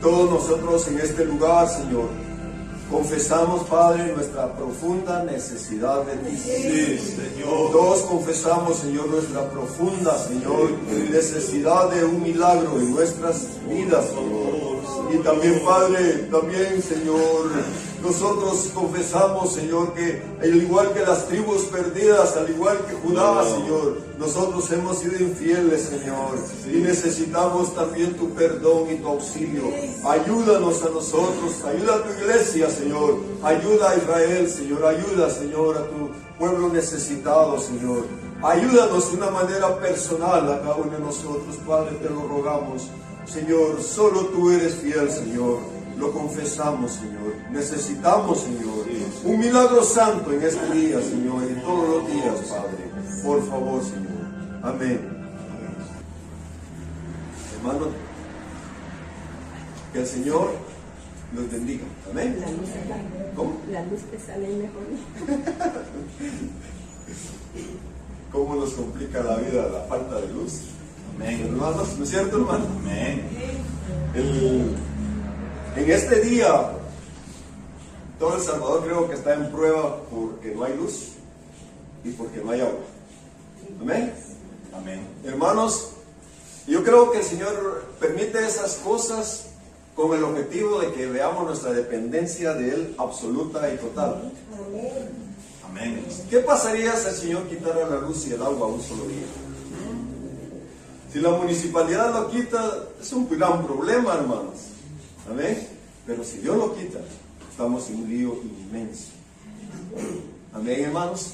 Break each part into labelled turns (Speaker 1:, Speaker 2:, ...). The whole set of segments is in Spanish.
Speaker 1: Todos nosotros en este lugar, Señor, confesamos, Padre, nuestra profunda necesidad de ti.
Speaker 2: Sí, Señor.
Speaker 1: Todos confesamos, Señor, nuestra profunda, Señor, necesidad de un milagro en nuestras vidas, Señor. Y también, Padre, también, Señor, nosotros confesamos, Señor, que al igual que las tribus perdidas, al igual que Judá, Señor, nosotros hemos sido infieles, Señor, y necesitamos también tu perdón y tu auxilio. Ayúdanos a nosotros, ayuda a tu iglesia, Señor, ayuda a Israel, Señor, ayuda, Señor, a tu pueblo necesitado, Señor. Ayúdanos de una manera personal a cada uno de nosotros, Padre, te lo rogamos. Señor, solo tú eres fiel, Señor. Lo confesamos, Señor. Necesitamos, Señor, un milagro santo en este día, Señor, y todos los días, Padre. Por favor, Señor. Amén. Hermano, que el Señor los bendiga. Amén.
Speaker 3: La luz es
Speaker 1: ¿Cómo?
Speaker 3: La luz te sale mejor.
Speaker 1: ¿Cómo nos complica la vida la falta de luz?
Speaker 2: Amén.
Speaker 1: Hermanos, ¿no es cierto, hermano?
Speaker 2: Amén.
Speaker 1: En este día, todo El Salvador creo que está en prueba porque no hay luz y porque no hay agua. Amén.
Speaker 2: Amén.
Speaker 1: Hermanos, yo creo que el Señor permite esas cosas con el objetivo de que veamos nuestra dependencia de Él absoluta y total.
Speaker 2: Amén.
Speaker 1: ¿Qué pasaría si el Señor quitara la luz y el agua un solo día? Si la municipalidad lo quita, es un gran problema, hermanos. Amén. Pero si Dios lo quita, estamos en un lío inmenso. Amén, hermanos.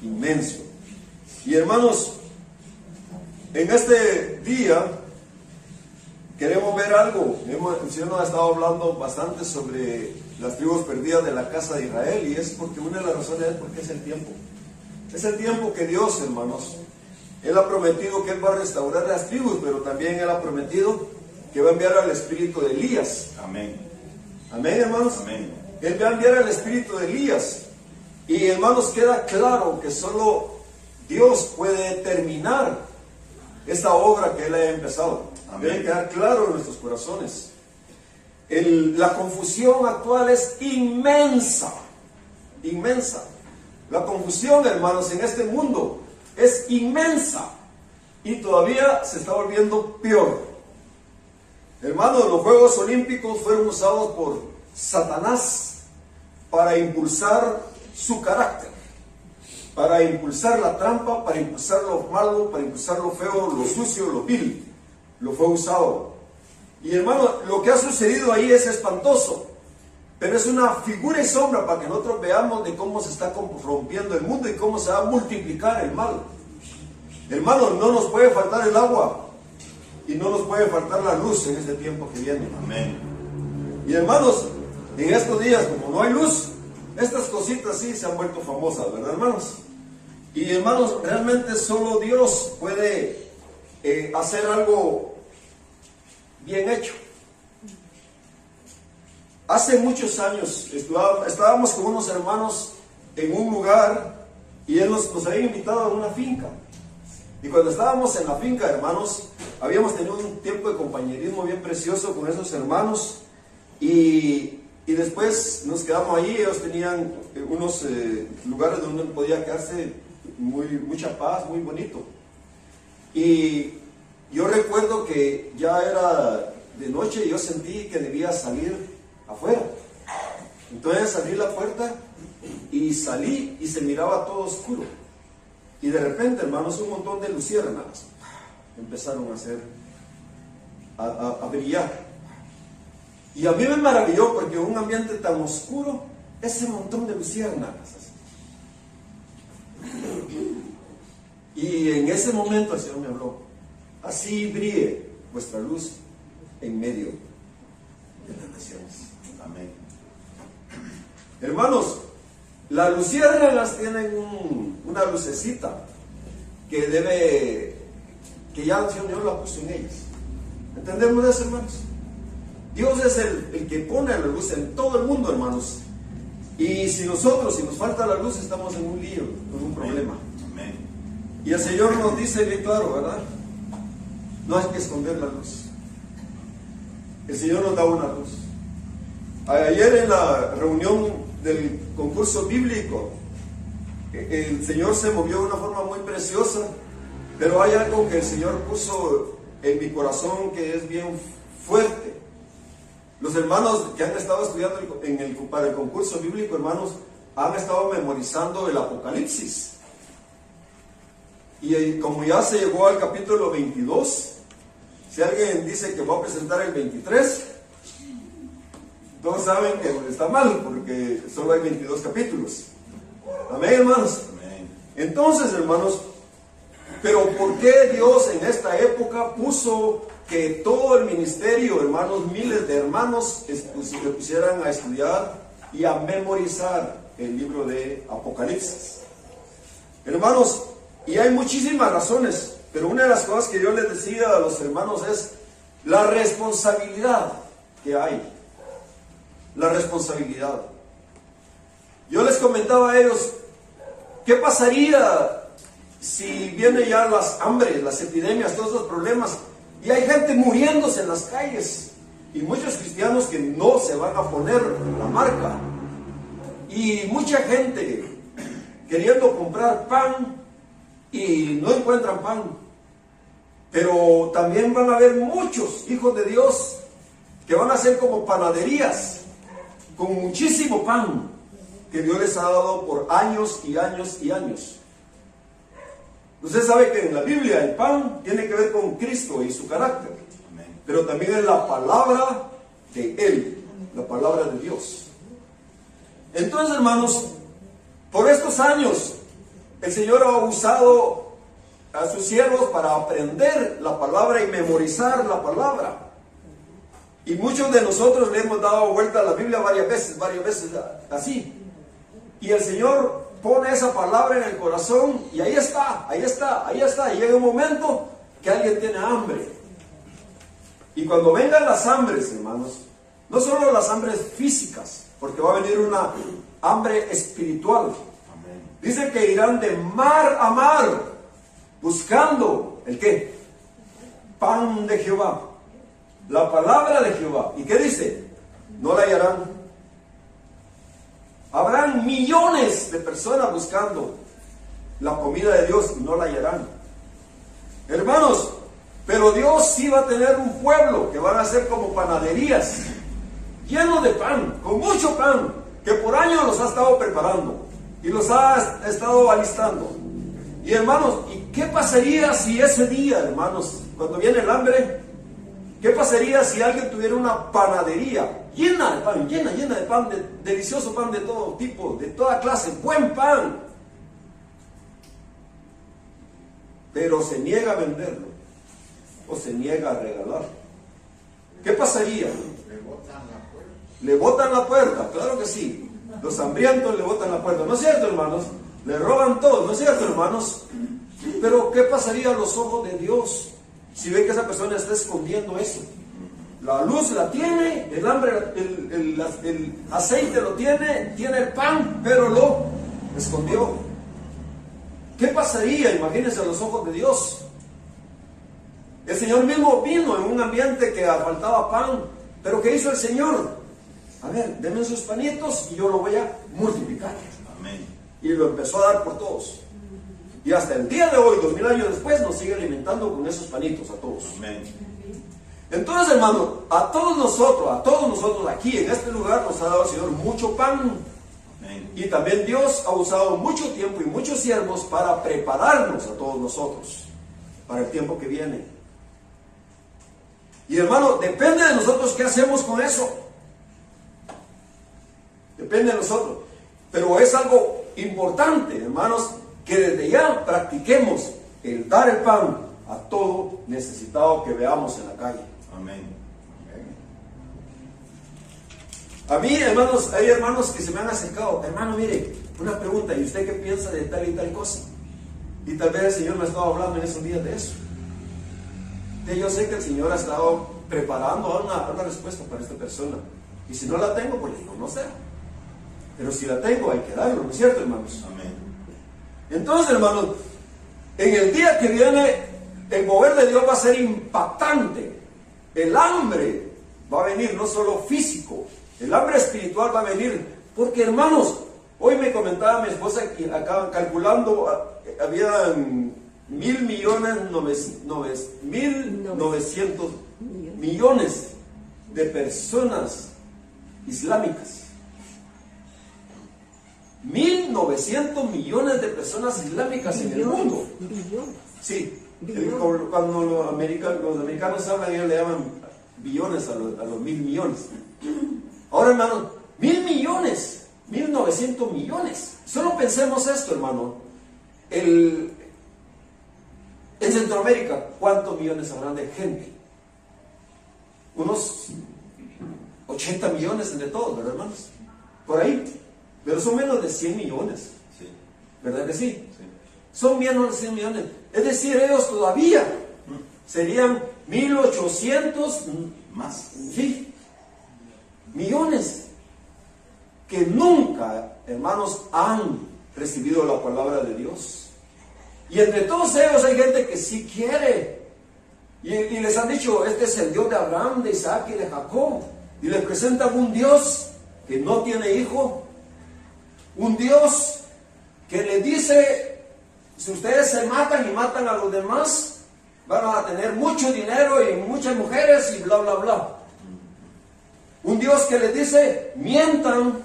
Speaker 1: Inmenso. Y hermanos, en este día queremos ver algo. El Señor nos ha estado hablando bastante sobre las tribus perdidas de la casa de Israel, y es porque una de las razones es porque es el tiempo. Es el tiempo que Dios, hermanos, Él ha prometido que Él va a restaurar las tribus, pero también Él ha prometido que va a enviar al espíritu de Elías.
Speaker 2: Amén.
Speaker 1: Amén, hermanos.
Speaker 2: Amén.
Speaker 1: Él va a enviar al espíritu de Elías. Y hermanos, queda claro que solo Dios puede terminar esta obra que Él ha empezado.
Speaker 2: Amén.
Speaker 1: Debe quedar claro en nuestros corazones. La confusión actual es inmensa. Inmensa. La confusión, hermanos, en este mundo es inmensa. Y todavía se está volviendo peor. Hermanos, los Juegos Olímpicos fueron usados por Satanás para impulsar su carácter, para impulsar la trampa, para impulsar lo malo, para impulsar lo feo, lo sucio, lo vil. Lo fue usado. Y hermano, lo que ha sucedido ahí es espantoso, pero es una figura y sombra para que nosotros veamos de cómo se está corrompiendo el mundo y cómo se va a multiplicar el mal. Hermano, no nos puede faltar el agua y no nos puede faltar la luz en este tiempo que viene.
Speaker 2: Amén.
Speaker 1: Y hermanos, en estos días, como no hay luz, estas cositas sí se han vuelto famosas, ¿verdad, hermanos? Y hermanos, realmente solo Dios puede hacer algo bien hecho. Hace muchos años estábamos con unos hermanos en un lugar y Él nos había invitado a una finca. Y cuando estábamos en la finca, hermanos, habíamos tenido un tiempo de compañerismo bien precioso con esos hermanos. Y después nos quedamos ahí. Ellos tenían unos lugares donde uno podía quedarse mucha paz, muy bonito. Y yo recuerdo que ya era de noche y yo sentí que debía salir afuera. Entonces abrí la puerta y salí y se miraba todo oscuro. Y de repente, hermanos, un montón de luciérnagas empezaron a brillar. Y a mí me maravilló porque en un ambiente tan oscuro, ese montón de luciérnagas. Y en ese momento el Señor me habló: así brille vuestra luz en medio de las naciones.
Speaker 2: Amén.
Speaker 1: Hermanos, las luciérnagas tienen una lucecita que ya el Señor la puso en ellas. ¿Entendemos eso, hermanos? Dios es el que pone la luz en todo el mundo, hermanos. Y si nos falta la luz, estamos en un lío, con un problema.
Speaker 2: Amén.
Speaker 1: Y el Señor nos dice bien claro, ¿verdad? No hay que esconder la luz. el Señor nos da una luz. Ayer en la reunión del concurso bíblico, el Señor se movió de una forma muy preciosa, pero hay algo que el Señor puso en mi corazón que es bien fuerte. Los hermanos que han estado estudiando para el concurso bíblico, hermanos, han estado memorizando el Apocalipsis. Y como ya se llegó al capítulo 22, si alguien dice que va a presentar el 23, todos saben que está mal, porque solo hay 22 capítulos. Amén, hermanos.
Speaker 2: Amén.
Speaker 1: Entonces, hermanos, pero ¿por qué Dios en esta época puso que todo el ministerio, hermanos, miles de hermanos se pusieran a estudiar y a memorizar el libro de Apocalipsis? Hermanos, y hay muchísimas razones, pero una de las cosas que yo les decía a los hermanos es la responsabilidad que hay. La responsabilidad. Yo les comentaba a ellos, ¿qué pasaría si vienen ya las hambres, las epidemias, todos los problemas, y hay gente muriéndose en las calles, y muchos cristianos que no se van a poner la marca, y mucha gente queriendo comprar pan y no encuentran pan? Pero también van a haber muchos hijos de Dios que van a ser como panaderías con muchísimo pan que Dios les ha dado por años y años y años. Usted sabe que en la Biblia el pan tiene que ver con Cristo y su carácter.
Speaker 2: Amén.
Speaker 1: Pero también es la palabra de Él, la palabra de Dios. Entonces, hermanos, por estos años el Señor ha usado a sus siervos para aprender la palabra y memorizar la palabra. Y muchos de nosotros le hemos dado vuelta a la Biblia varias veces así. Y el Señor pone esa palabra en el corazón y ahí está. Y llega un momento que alguien tiene hambre. Y cuando vengan las hambres, hermanos, no solo las hambres físicas, porque va a venir una hambre espiritual.
Speaker 2: Amén.
Speaker 1: Dice que irán de mar a mar buscando, ¿el qué? Pan de Jehová. La palabra de Jehová. ¿Y qué dice? No la hallarán. Habrán millones de personas buscando la comida de Dios y no la hallarán. Hermanos, pero Dios sí va a tener un pueblo que van a ser como panaderías, llenos de pan, con mucho pan, que por años los ha estado preparando y los ha estado alistando. Y hermanos, ¿y qué pasaría si ese día, hermanos, cuando viene el hambre, qué pasaría si alguien tuviera una panadería llena de pan, llena de pan, de delicioso pan de todo tipo, de toda clase, buen pan, pero se niega a venderlo o se niega a regalarlo? ¿Qué pasaría? Le botan la puerta, claro que sí. Los hambrientos le botan la puerta, ¿no es cierto, hermanos? Le roban todo, ¿no es cierto, hermanos? Pero ¿qué pasaría a los ojos de Dios si ve que esa persona está escondiendo eso? La luz la tiene, el hambre, el aceite lo tiene el pan, pero lo escondió. ¿Qué pasaría? Imagínense a los ojos de Dios. El Señor mismo vino en un ambiente que faltaba pan, pero ¿qué hizo el Señor? A ver, denme sus panitos y yo lo voy a multiplicar.
Speaker 2: Amén.
Speaker 1: Y lo empezó a dar por todos. Y hasta el día de hoy, 2000 años después, nos sigue alimentando con esos panitos a todos.
Speaker 2: Amén.
Speaker 1: Entonces, hermano, a todos nosotros aquí en este lugar nos ha dado el Señor mucho pan.
Speaker 2: Amén.
Speaker 1: Y también Dios ha usado mucho tiempo y muchos siervos para prepararnos a todos nosotros para el tiempo que viene. Y hermano, depende de nosotros qué hacemos con eso. Depende de nosotros. Pero es algo importante, hermanos, que desde ya practiquemos el dar el pan a todo necesitado que veamos en la calle.
Speaker 2: Amén.
Speaker 1: A mí, hermanos, hay hermanos que se me han acercado. Hermano, mire, una pregunta, ¿y usted qué piensa de tal y tal cosa? Y tal vez el Señor me ha estado hablando en esos días de eso. Y yo sé que el Señor ha estado preparando una respuesta para esta persona. Y si no la tengo, pues le digo, no sé. Pero si la tengo, hay que darlo, ¿no es cierto, hermanos?
Speaker 2: Amén.
Speaker 1: Entonces, hermanos, en el día que viene, el mover de Dios va a ser impactante. El hambre
Speaker 3: va a venir, no solo físico. El hambre espiritual va a venir. Porque, hermanos, hoy me comentaba mi esposa que acá calculando, había 1.900.000 millones de personas islámicas. 1.900 millones de personas islámicas en el mundo. Sí, cuando los americanos hablan, ellos le llaman billones a los 1.000 millones. Ahora, hermano, 1.000 millones, 1.900 millones. Solo pensemos esto, hermano. En Centroamérica, ¿cuántos millones habrán de gente? Unos 80 millones entre todos, ¿verdad, hermanos? Por ahí. Pero son menos de 100 millones.
Speaker 2: Sí.
Speaker 3: ¿Verdad que sí?
Speaker 2: Sí.
Speaker 3: Son menos de 100 millones. Es decir, ellos todavía serían 1.800
Speaker 2: Más.
Speaker 3: sí, millones que nunca, hermanos, han recibido la palabra de Dios. Y entre todos ellos hay gente que sí quiere. Y les han dicho, este es el Dios de Abraham, de Isaac y de Jacob. Y les presentan un Dios que no tiene hijo. Un Dios que les dice, si ustedes se matan y matan a los demás, van a tener mucho dinero y muchas mujeres y bla, bla, bla. Un Dios que les dice, mientan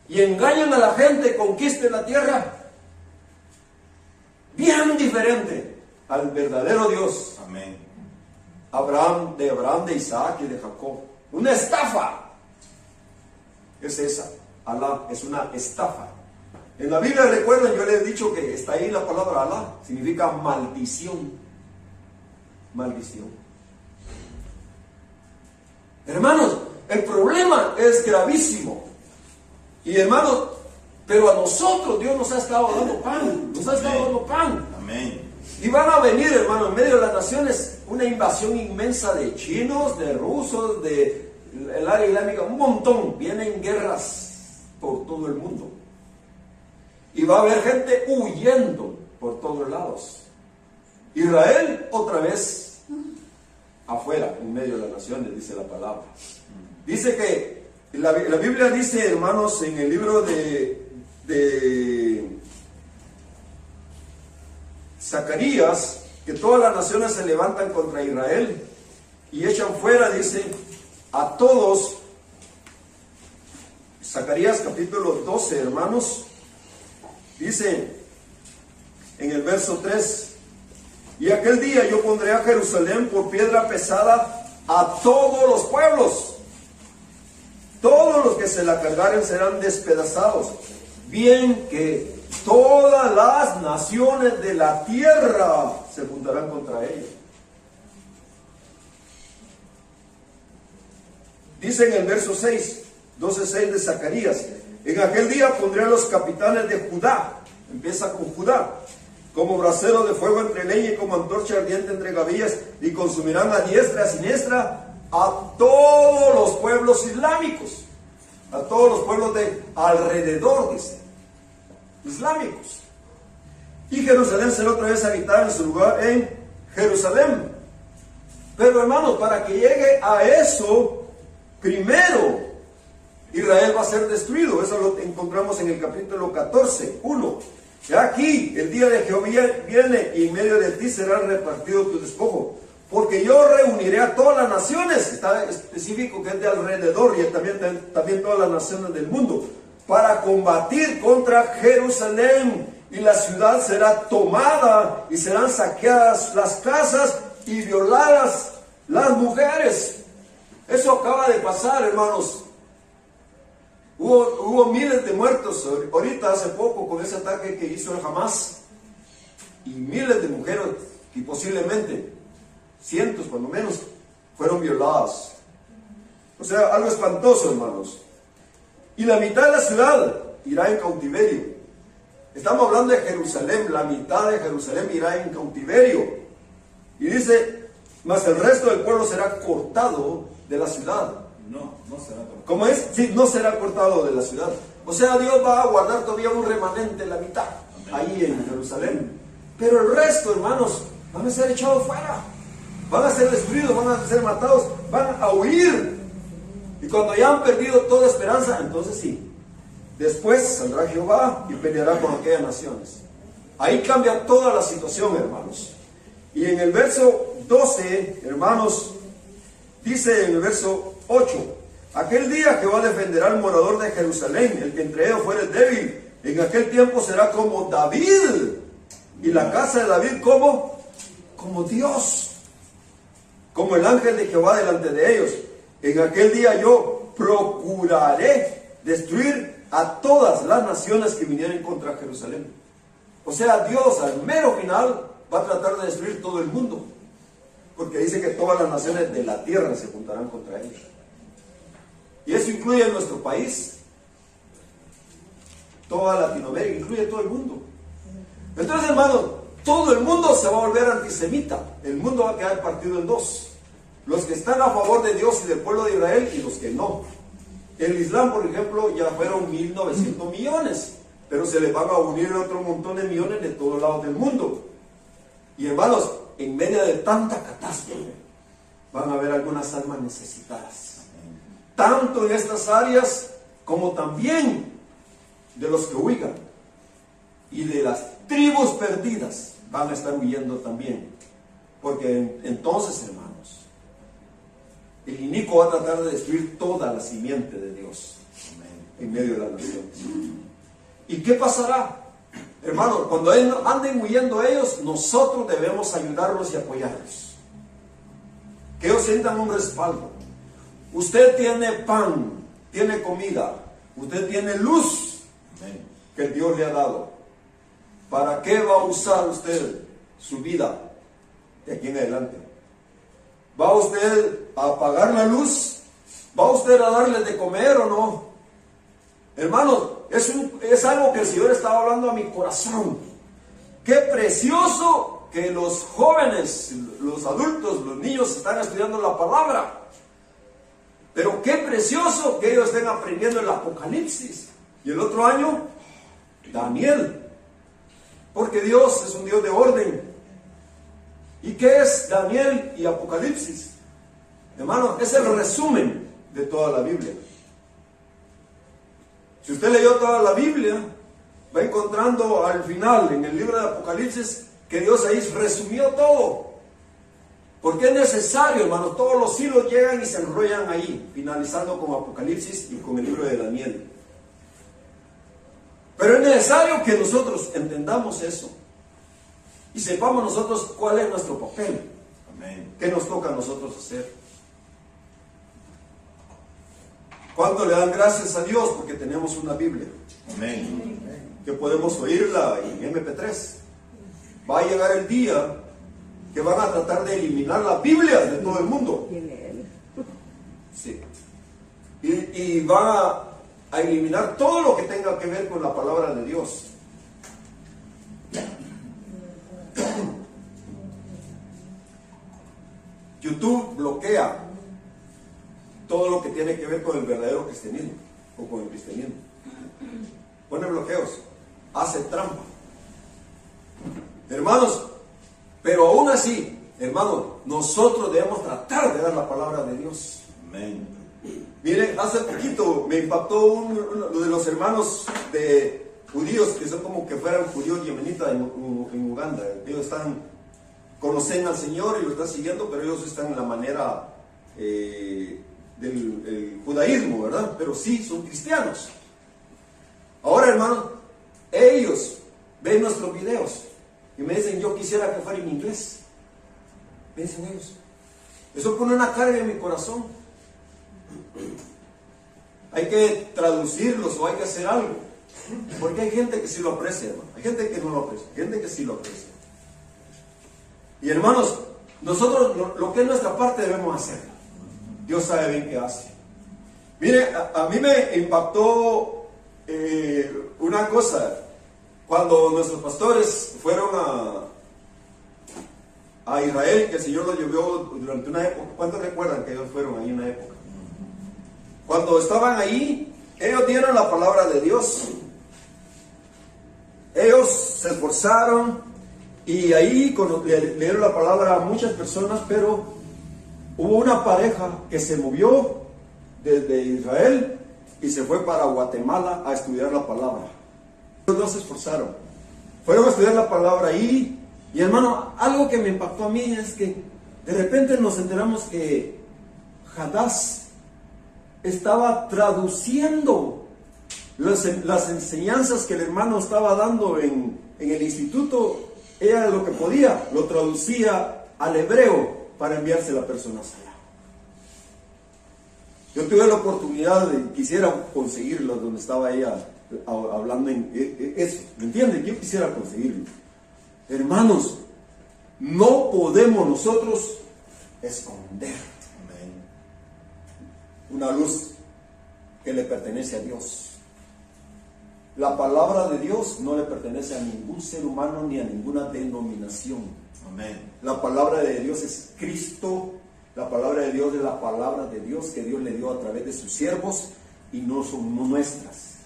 Speaker 3: y engañan a la gente, conquisten la tierra. Bien diferente al verdadero Dios.
Speaker 2: Amén.
Speaker 3: Abraham, de Isaac y de Jacob. Una estafa. Es esa. Alá es una estafa. En la Biblia, recuerden, yo les he dicho que está ahí la palabra Alá. Significa maldición. Maldición. Hermanos, el problema es gravísimo. Y hermanos, pero a nosotros Dios nos ha estado dando pan. Nos ha estado dando pan.
Speaker 2: Amén.
Speaker 3: Y van a venir, hermano, en medio de las naciones, una invasión inmensa de chinos, de rusos, de el área islámica, un montón. Vienen guerras por todo el mundo. Y va a haber gente huyendo por todos lados. Israel, otra vez, afuera, en medio de las naciones, dice la palabra. Dice que, la Biblia dice, hermanos, en el libro de Zacarías, que todas las naciones se levantan contra Israel y echan fuera, dice, a todos. Zacarías capítulo 12, hermanos, dice en el verso 3, y aquel día yo pondré a Jerusalén por piedra pesada a todos los pueblos. Todos los que se la cargaren serán despedazados. Bien que todas las naciones de la tierra se juntarán contra ella. Dice en el verso 6, 12:6 de Zacarías, en aquel día pondré a los capitanes de Judá, empieza con Judá, como brasero de fuego entre leña y como antorcha ardiente entre gavillas, y consumirán a diestra y a siniestra a todos los pueblos islámicos, a todos los pueblos de alrededor, dice, islámicos. Y Jerusalén será otra vez habitada en su lugar en Jerusalén. Pero hermanos, para que llegue a eso, primero Israel va a ser destruido. Eso lo encontramos en el capítulo 14, 1. Aquí el día de Jehová viene y en medio de ti será repartido tu despojo. Porque yo reuniré a todas las naciones, está específico que es de alrededor y también todas las naciones del mundo, para combatir contra Jerusalén. Y la ciudad será tomada y serán saqueadas las casas y violadas las mujeres. Eso acaba de pasar, hermanos. Hubo miles de muertos ahorita hace poco con ese ataque que hizo el Hamas. Y miles de mujeres que posiblemente, cientos cuando menos, fueron violadas. O sea, algo espantoso, hermanos. Y la mitad de la ciudad irá en cautiverio. Estamos hablando de Jerusalén. La mitad de Jerusalén irá en cautiverio. Y dice, mas el resto del pueblo será cortado de la ciudad.
Speaker 2: No será cortado.
Speaker 3: ¿Cómo es? Sí, no será cortado de la ciudad. O sea, Dios va a guardar todavía un remanente en la mitad, ahí en Jerusalén. Pero el resto, hermanos, van a ser echados fuera. van a ser destruidos, van a ser matados, van a huir. Y cuando ya han perdido toda esperanza, entonces sí, después saldrá Jehová y peleará con aquellas naciones. Ahí cambia toda la situación, hermanos. Y en el verso 12, hermanos, dice en el verso 8: aquel día Jehová defenderá al morador de Jerusalén, el que entre ellos fuere débil. En aquel tiempo será como David, y la casa de David como Dios, como el ángel de Jehová delante de ellos. En aquel día yo procuraré destruir a todas las naciones que vinieren contra Jerusalén. O sea, Dios al mero final va a tratar de destruir todo el mundo, porque dice que todas las naciones de la tierra se juntarán contra ellos. Y eso incluye nuestro país, toda Latinoamérica, incluye todo el mundo. Entonces, hermanos, todo el mundo se va a volver antisemita. El mundo va a quedar partido en dos: los que están a favor de Dios y del pueblo de Israel y los que no. El Islam, por ejemplo, ya fueron 1.900 millones, pero se les van a unir otro montón de millones de todos lados del mundo. Y hermanos, en medio de tanta catástrofe, van a haber algunas almas necesitadas, tanto en estas áreas como también de los que huigan, y de las tribus perdidas van a estar huyendo también, porque entonces, hermanos, el inicuo va a tratar de destruir toda la simiente de Dios en medio de las naciones. ¿Y qué pasará? Hermanos, cuando anden huyendo ellos, nosotros debemos ayudarlos y apoyarlos, que ellos sientan un respaldo. Usted tiene pan, tiene comida, usted tiene luz que Dios le ha dado. ¿Para qué va a usar usted su vida de aquí en adelante? ¿Va usted a apagar la luz? ¿Va usted a darles de comer o no? Hermanos, es algo que el Señor estaba hablando a mi corazón. Qué precioso que los jóvenes, los adultos, los niños están estudiando la palabra. Pero qué precioso que ellos estén aprendiendo el Apocalipsis. Y el otro año, Daniel. Porque Dios es un Dios de orden. ¿Y qué es Daniel y Apocalipsis? Hermano, es el resumen de toda la Biblia. Si usted leyó toda la Biblia, va encontrando al final, en el libro de Apocalipsis, que Dios ahí resumió todo. Porque es necesario, hermano, todos los hilos llegan y se enrollan ahí, finalizando con Apocalipsis y con el libro de Daniel. Pero es necesario que nosotros entendamos eso y sepamos nosotros cuál es nuestro papel. Amén. ¿Qué nos toca a nosotros hacer? ¿Cuánto le dan gracias a Dios porque tenemos una Biblia? Amén. Que podemos oírla en MP3. Va a llegar el día que van a tratar de eliminar las Biblias de todo el mundo. Sí. Y van a eliminar todo lo que tenga que ver con la palabra de Dios. YouTube bloquea todo lo que tiene que ver con el verdadero cristianismo o con el cristianismo. Pone bloqueos, hace trampa. Hermanos, pero aún así, hermanos, nosotros debemos tratar de dar la palabra de Dios. Amén. Miren, hace poquito me impactó uno de los hermanos de judíos que son como que fueran judíos yemenitas en Uganda. Ellos conocen al Señor y lo están siguiendo, pero ellos están en la manera del judaísmo, ¿verdad? Pero sí son cristianos. Ahora, hermanos, ellos ven nuestros videos y me dicen: yo quisiera que fuera en inglés. Me dicen ellos. Eso pone una carga en mi corazón. Hay que traducirlos o hay que hacer algo, porque hay gente que sí lo aprecia, hermano. Hay gente que no lo aprecia, hay gente que sí lo aprecia. Y hermanos, nosotros lo que es nuestra parte debemos hacer. Dios sabe bien qué hace. Mire, a mí me impactó una cosa. Cuando nuestros pastores fueron a Israel, que el Señor los llevó durante una época. ¿Cuántos recuerdan que ellos fueron ahí una época? Cuando estaban ahí, ellos dieron la palabra de Dios. Ellos se esforzaron Y ahí leyeron la palabra a muchas personas, pero hubo una pareja que se movió desde Israel y se fue para Guatemala a estudiar la palabra. Los dos se esforzaron, fueron a estudiar la palabra ahí. Y hermano, algo que me impactó a mí es que de repente nos enteramos que Hadass estaba traduciendo las enseñanzas que el hermano estaba dando en el instituto. Ella lo que podía, lo traducía al hebreo para enviarse a las personas allá. Yo tuve la oportunidad quisiera conseguirlo donde estaba ella hablando en eso, ¿me entienden? Yo quisiera conseguirlo. Hermanos, no podemos nosotros esconder una luz que le pertenece a Dios. La palabra de Dios no le pertenece a ningún ser humano ni a ninguna denominación.
Speaker 2: Amén.
Speaker 3: La palabra de Dios es Cristo. La palabra de Dios es la palabra de Dios que Dios le dio a través de sus siervos y no son nuestras.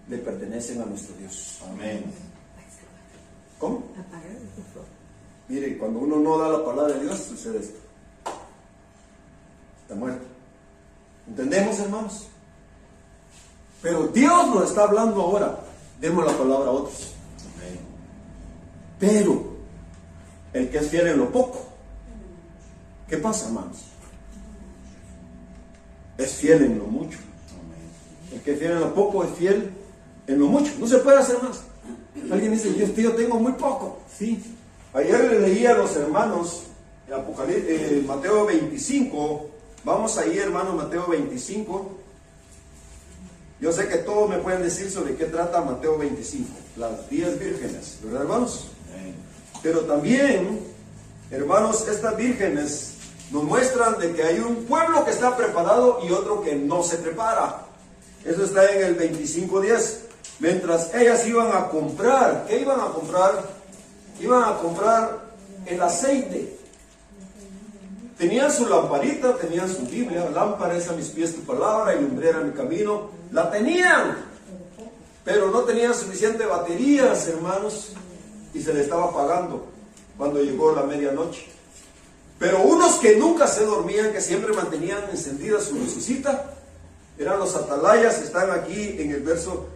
Speaker 3: Le pertenecen a nuestro Dios.
Speaker 2: Amén.
Speaker 3: ¿Cómo? Mire, cuando uno no da la palabra de Dios, sucede esto. Está muerto. ¿Entendemos, hermanos? Pero Dios nos está hablando ahora. Demos la palabra a otros.
Speaker 2: Amén.
Speaker 3: Pero el que es fiel en lo poco, ¿qué pasa, hermanos? Es fiel en lo mucho.
Speaker 2: Amén.
Speaker 3: El que es fiel en lo poco es fiel en lo mucho. No se puede hacer más. Alguien dice, yo tengo muy poco. Sí. Ayer le leí a los hermanos Mateo 25. Vamos ahí, hermanos, Mateo 25. Yo sé que todos me pueden decir sobre qué trata Mateo 25. Las 10 vírgenes, ¿verdad, hermanos?
Speaker 2: Amén.
Speaker 3: Pero también, hermanos, estas vírgenes nos muestran de que hay un pueblo que está preparado y otro que no se prepara. Eso está en el 25:10. Mientras ellas iban a comprar, ¿qué iban a comprar? Iban a comprar el aceite. Tenían su lamparita, tenían su Biblia. Lámpara es a mis pies tu palabra y lumbrera mi camino. La tenían, pero no tenían suficiente baterías, hermanos, y se le estaba apagando cuando llegó la medianoche. Pero unos que nunca se dormían, que siempre mantenían encendida su lucecita, eran los atalayas. Están aquí en el verso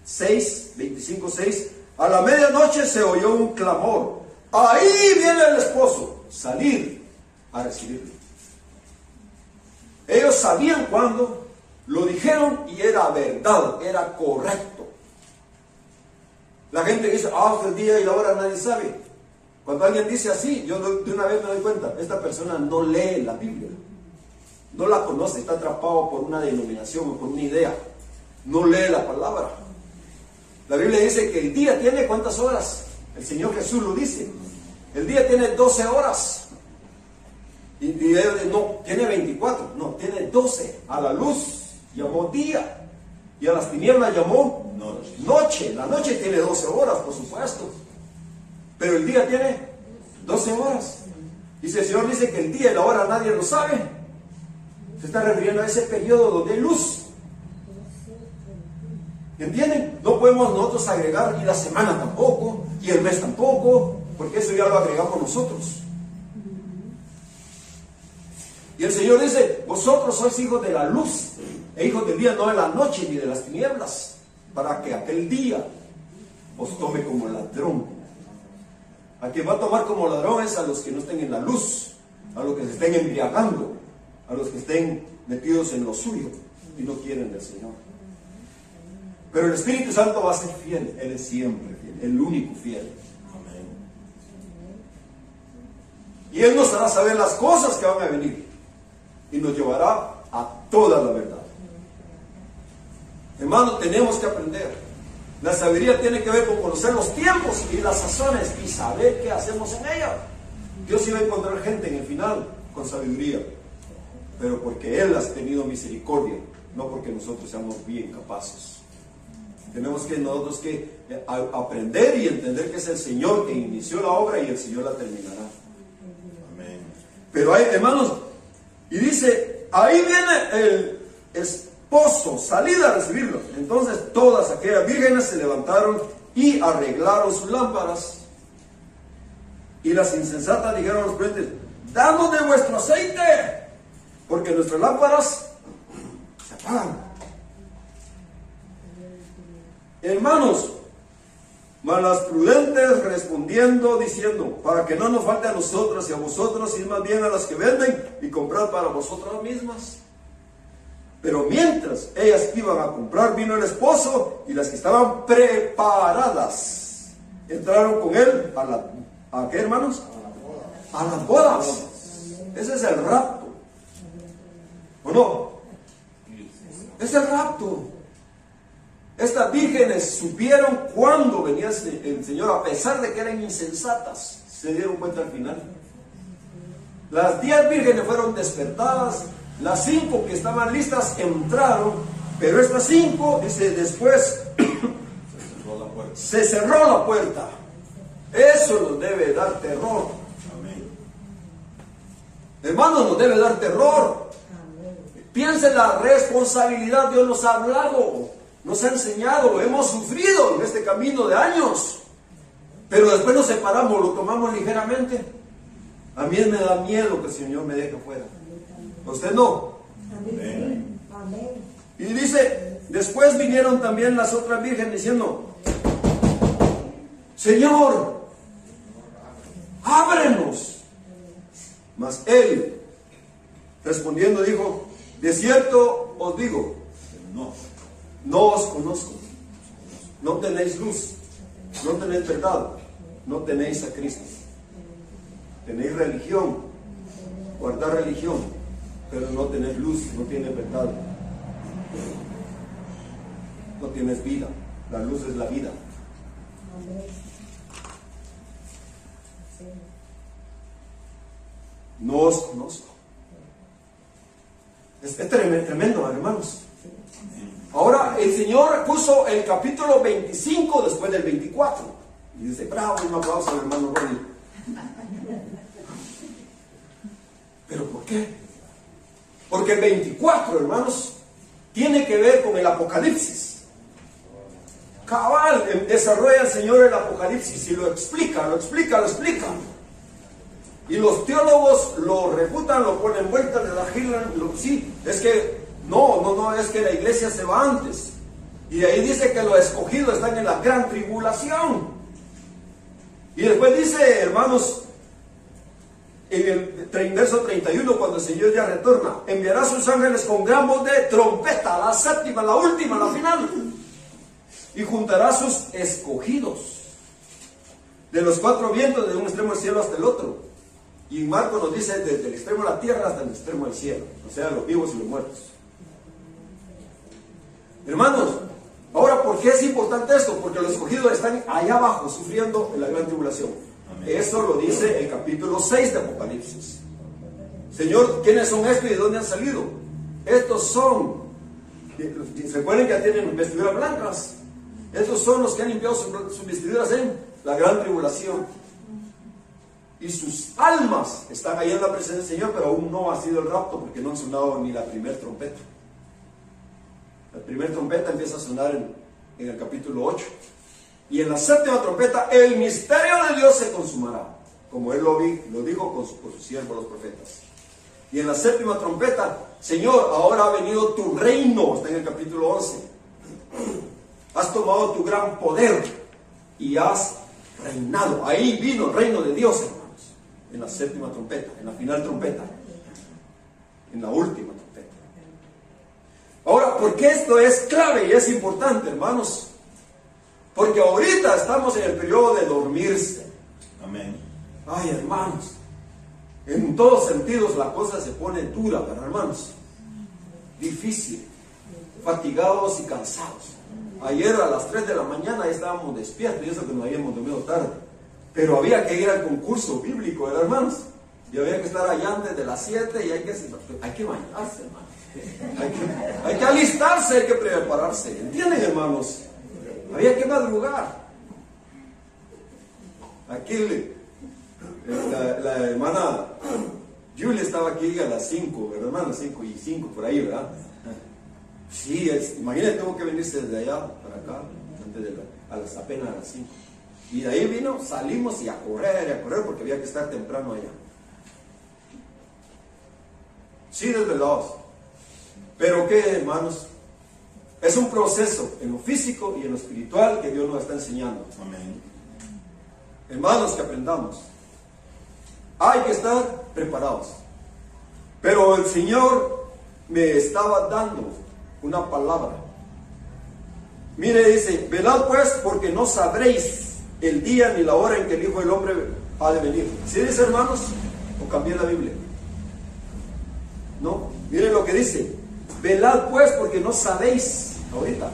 Speaker 3: 6, 25:6. A la medianoche se oyó un clamor. Ahí viene el esposo. Salir a recibirlo. Ellos sabían cuándo, lo dijeron y era verdad, era correcto. La gente dice, el día y la hora nadie sabe. Cuando alguien dice así, yo de una vez me doy cuenta, esta persona no lee la Biblia, no la conoce, está atrapado por una denominación o por una idea, no lee la palabra. La Biblia dice que el día tiene ¿cuántas horas? El Señor Jesús lo dice. El día tiene 12 horas. Y no, tiene 24, no, tiene 12. A la luz llamó día y a las tinieblas llamó noche. La noche tiene 12 horas, por supuesto, pero el día tiene 12 horas. Dice el Señor, dice que el día y la hora nadie lo sabe. Se está refiriendo a ese periodo donde hay luz. ¿Entienden? No podemos nosotros agregar y la semana tampoco y el mes tampoco, porque eso ya lo agregamos nosotros. Y el Señor dice, vosotros sois hijos de la luz e hijos del día, no de la noche ni de las tinieblas, para que aquel día os tome como ladrón. A quien va a tomar como ladrón es a los que no estén en la luz, a los que se estén embriagando, a los que estén metidos en lo suyo y no quieren del Señor. Pero el Espíritu Santo va a ser fiel, Él es siempre fiel, el único fiel.
Speaker 2: Amén.
Speaker 3: Y Él nos hará saber las cosas que van a venir y nos llevará a toda la verdad. Hermano, tenemos que aprender. La sabiduría tiene que ver con conocer los tiempos y las sazones y saber qué hacemos en ella. Dios iba a encontrar gente en el final con sabiduría, pero porque Él ha tenido misericordia, no porque nosotros seamos bien capaces. Tenemos que nosotros aprender y entender que es el Señor que inició la obra y el Señor la terminará.
Speaker 2: Amén.
Speaker 3: Pero hay, hermanos, y dice, ahí viene el esposo, salid a recibirlo. Entonces todas aquellas vírgenes se levantaron y arreglaron sus lámparas. Y las insensatas dijeron a los prudentes: danos de vuestro aceite, porque nuestras lámparas se apagan. Hermanos, mas las prudentes respondiendo, diciendo: para que no nos falte a nosotros y a vosotros, ir más bien a las que venden y comprad para vosotras mismas. Pero mientras ellas iban a comprar, vino el esposo, y las que estaban preparadas entraron con él ¿a qué, hermanos? A las bodas. Ese es el rapto, ¿o no? Es el rapto. Estas vírgenes supieron cuándo venía el Señor, a pesar de que eran insensatas. Se dieron cuenta al final. Las 10 vírgenes fueron despertadas. Las 5 que estaban listas entraron. Pero estas 5, dice, después se cerró la puerta. Eso nos debe dar terror.
Speaker 2: Amén.
Speaker 3: Hermanos, nos debe dar terror. Piensen la responsabilidad. Dios nos ha hablado, nos ha enseñado, hemos sufrido en este camino de años, pero después nos separamos, lo tomamos ligeramente. A mí me da miedo que el Señor me deje fuera. ¿A usted no?
Speaker 2: Amén.
Speaker 3: Y dice, después vinieron también las otras vírgenes diciendo: Señor, ábrenos. Mas él, respondiendo, dijo: de cierto os digo, no os conozco. No tenéis luz, no tenéis verdad, no tenéis a Cristo. Tenéis religión, guardar religión, pero no tenéis luz, no tienes verdad, no tienes vida. La luz es la vida. No os conozco. Es tremendo, hermanos. Ahora el Señor puso el capítulo 25 después del 24. Y dice: bravo, un aplauso al hermano Ronnie. ¿Pero por qué? Porque el 24, hermanos, tiene que ver con el Apocalipsis. Cabal, desarrolla el Señor el Apocalipsis y lo explica. Y los teólogos lo refutan, lo ponen vuelta, le da gilan. Sí, es que no, es que la iglesia se va antes. Y ahí dice que los escogidos están en la gran tribulación. Y después dice, hermanos, en el verso 31, cuando el Señor ya retorna: enviará a sus ángeles con gran voz de trompeta, la séptima, la última, la final, y juntará a sus escogidos de los 4 vientos, de un extremo del cielo hasta el otro. Y Marcos nos dice: desde el extremo de la tierra hasta el extremo del cielo, o sea, los vivos y los muertos. Hermanos, ahora, ¿por qué es importante esto? Porque los escogidos están allá abajo sufriendo en la gran tribulación. Amén. Eso lo dice el capítulo 6 de Apocalipsis. Señor, ¿quiénes son estos y de dónde han salido? Estos son, recuerden que ya tienen vestiduras blancas. Estos son los que han limpiado sus vestiduras en la gran tribulación. Y sus almas están ahí en la presencia del Señor, pero aún no ha sido el rapto, porque no han sonado ni la primera trompeta. La primera trompeta empieza a sonar en el capítulo 8. Y en la séptima trompeta el misterio de Dios se consumará, como Él lo dijo por sus siervos los profetas. Y en la séptima trompeta: Señor, ahora ha venido tu reino. Está en el capítulo 11. Has tomado tu gran poder y has reinado. Ahí vino el reino de Dios, hermanos. En la séptima trompeta, en la final trompeta, en la última trompeta. Ahora, ¿por qué esto es clave y es importante, hermanos? Porque ahorita estamos en el periodo de dormirse.
Speaker 2: Amén.
Speaker 3: Ay, hermanos, en todos sentidos la cosa se pone dura, ¿verdad, hermanos? Difícil, fatigados y cansados. Ayer a las 3 de la mañana ya estábamos despiertos, y eso que nos habíamos dormido tarde. Pero había que ir al concurso bíblico, ¿verdad, hermanos? Y había que estar allá antes de las 7 y hay que bañarse, hermano. Hay que alistarse, hay que prepararse. ¿Entienden, hermanos? Había que madrugar. Aquí la hermana Julia estaba aquí a las 5, ¿verdad, hermano? 5 y 5 por ahí, ¿verdad? Sí, imagínate, tengo que venirse desde allá para acá, apenas a las 5. Y de ahí salimos y a correr, porque había que estar temprano allá. Sí, desvelados. Pero qué, hermanos, es un proceso en lo físico y en lo espiritual que Dios nos está enseñando.
Speaker 2: Amén.
Speaker 3: Hermanos, que aprendamos. Hay que estar preparados. Pero el Señor me estaba dando una palabra. Mire, dice, velad pues, porque no sabréis el día ni la hora en que el Hijo del Hombre ha de venir. ¿Sí dice, hermanos? ¿O cambié la Biblia? No, miren lo que dice. Velad pues, porque no sabéis ahorita.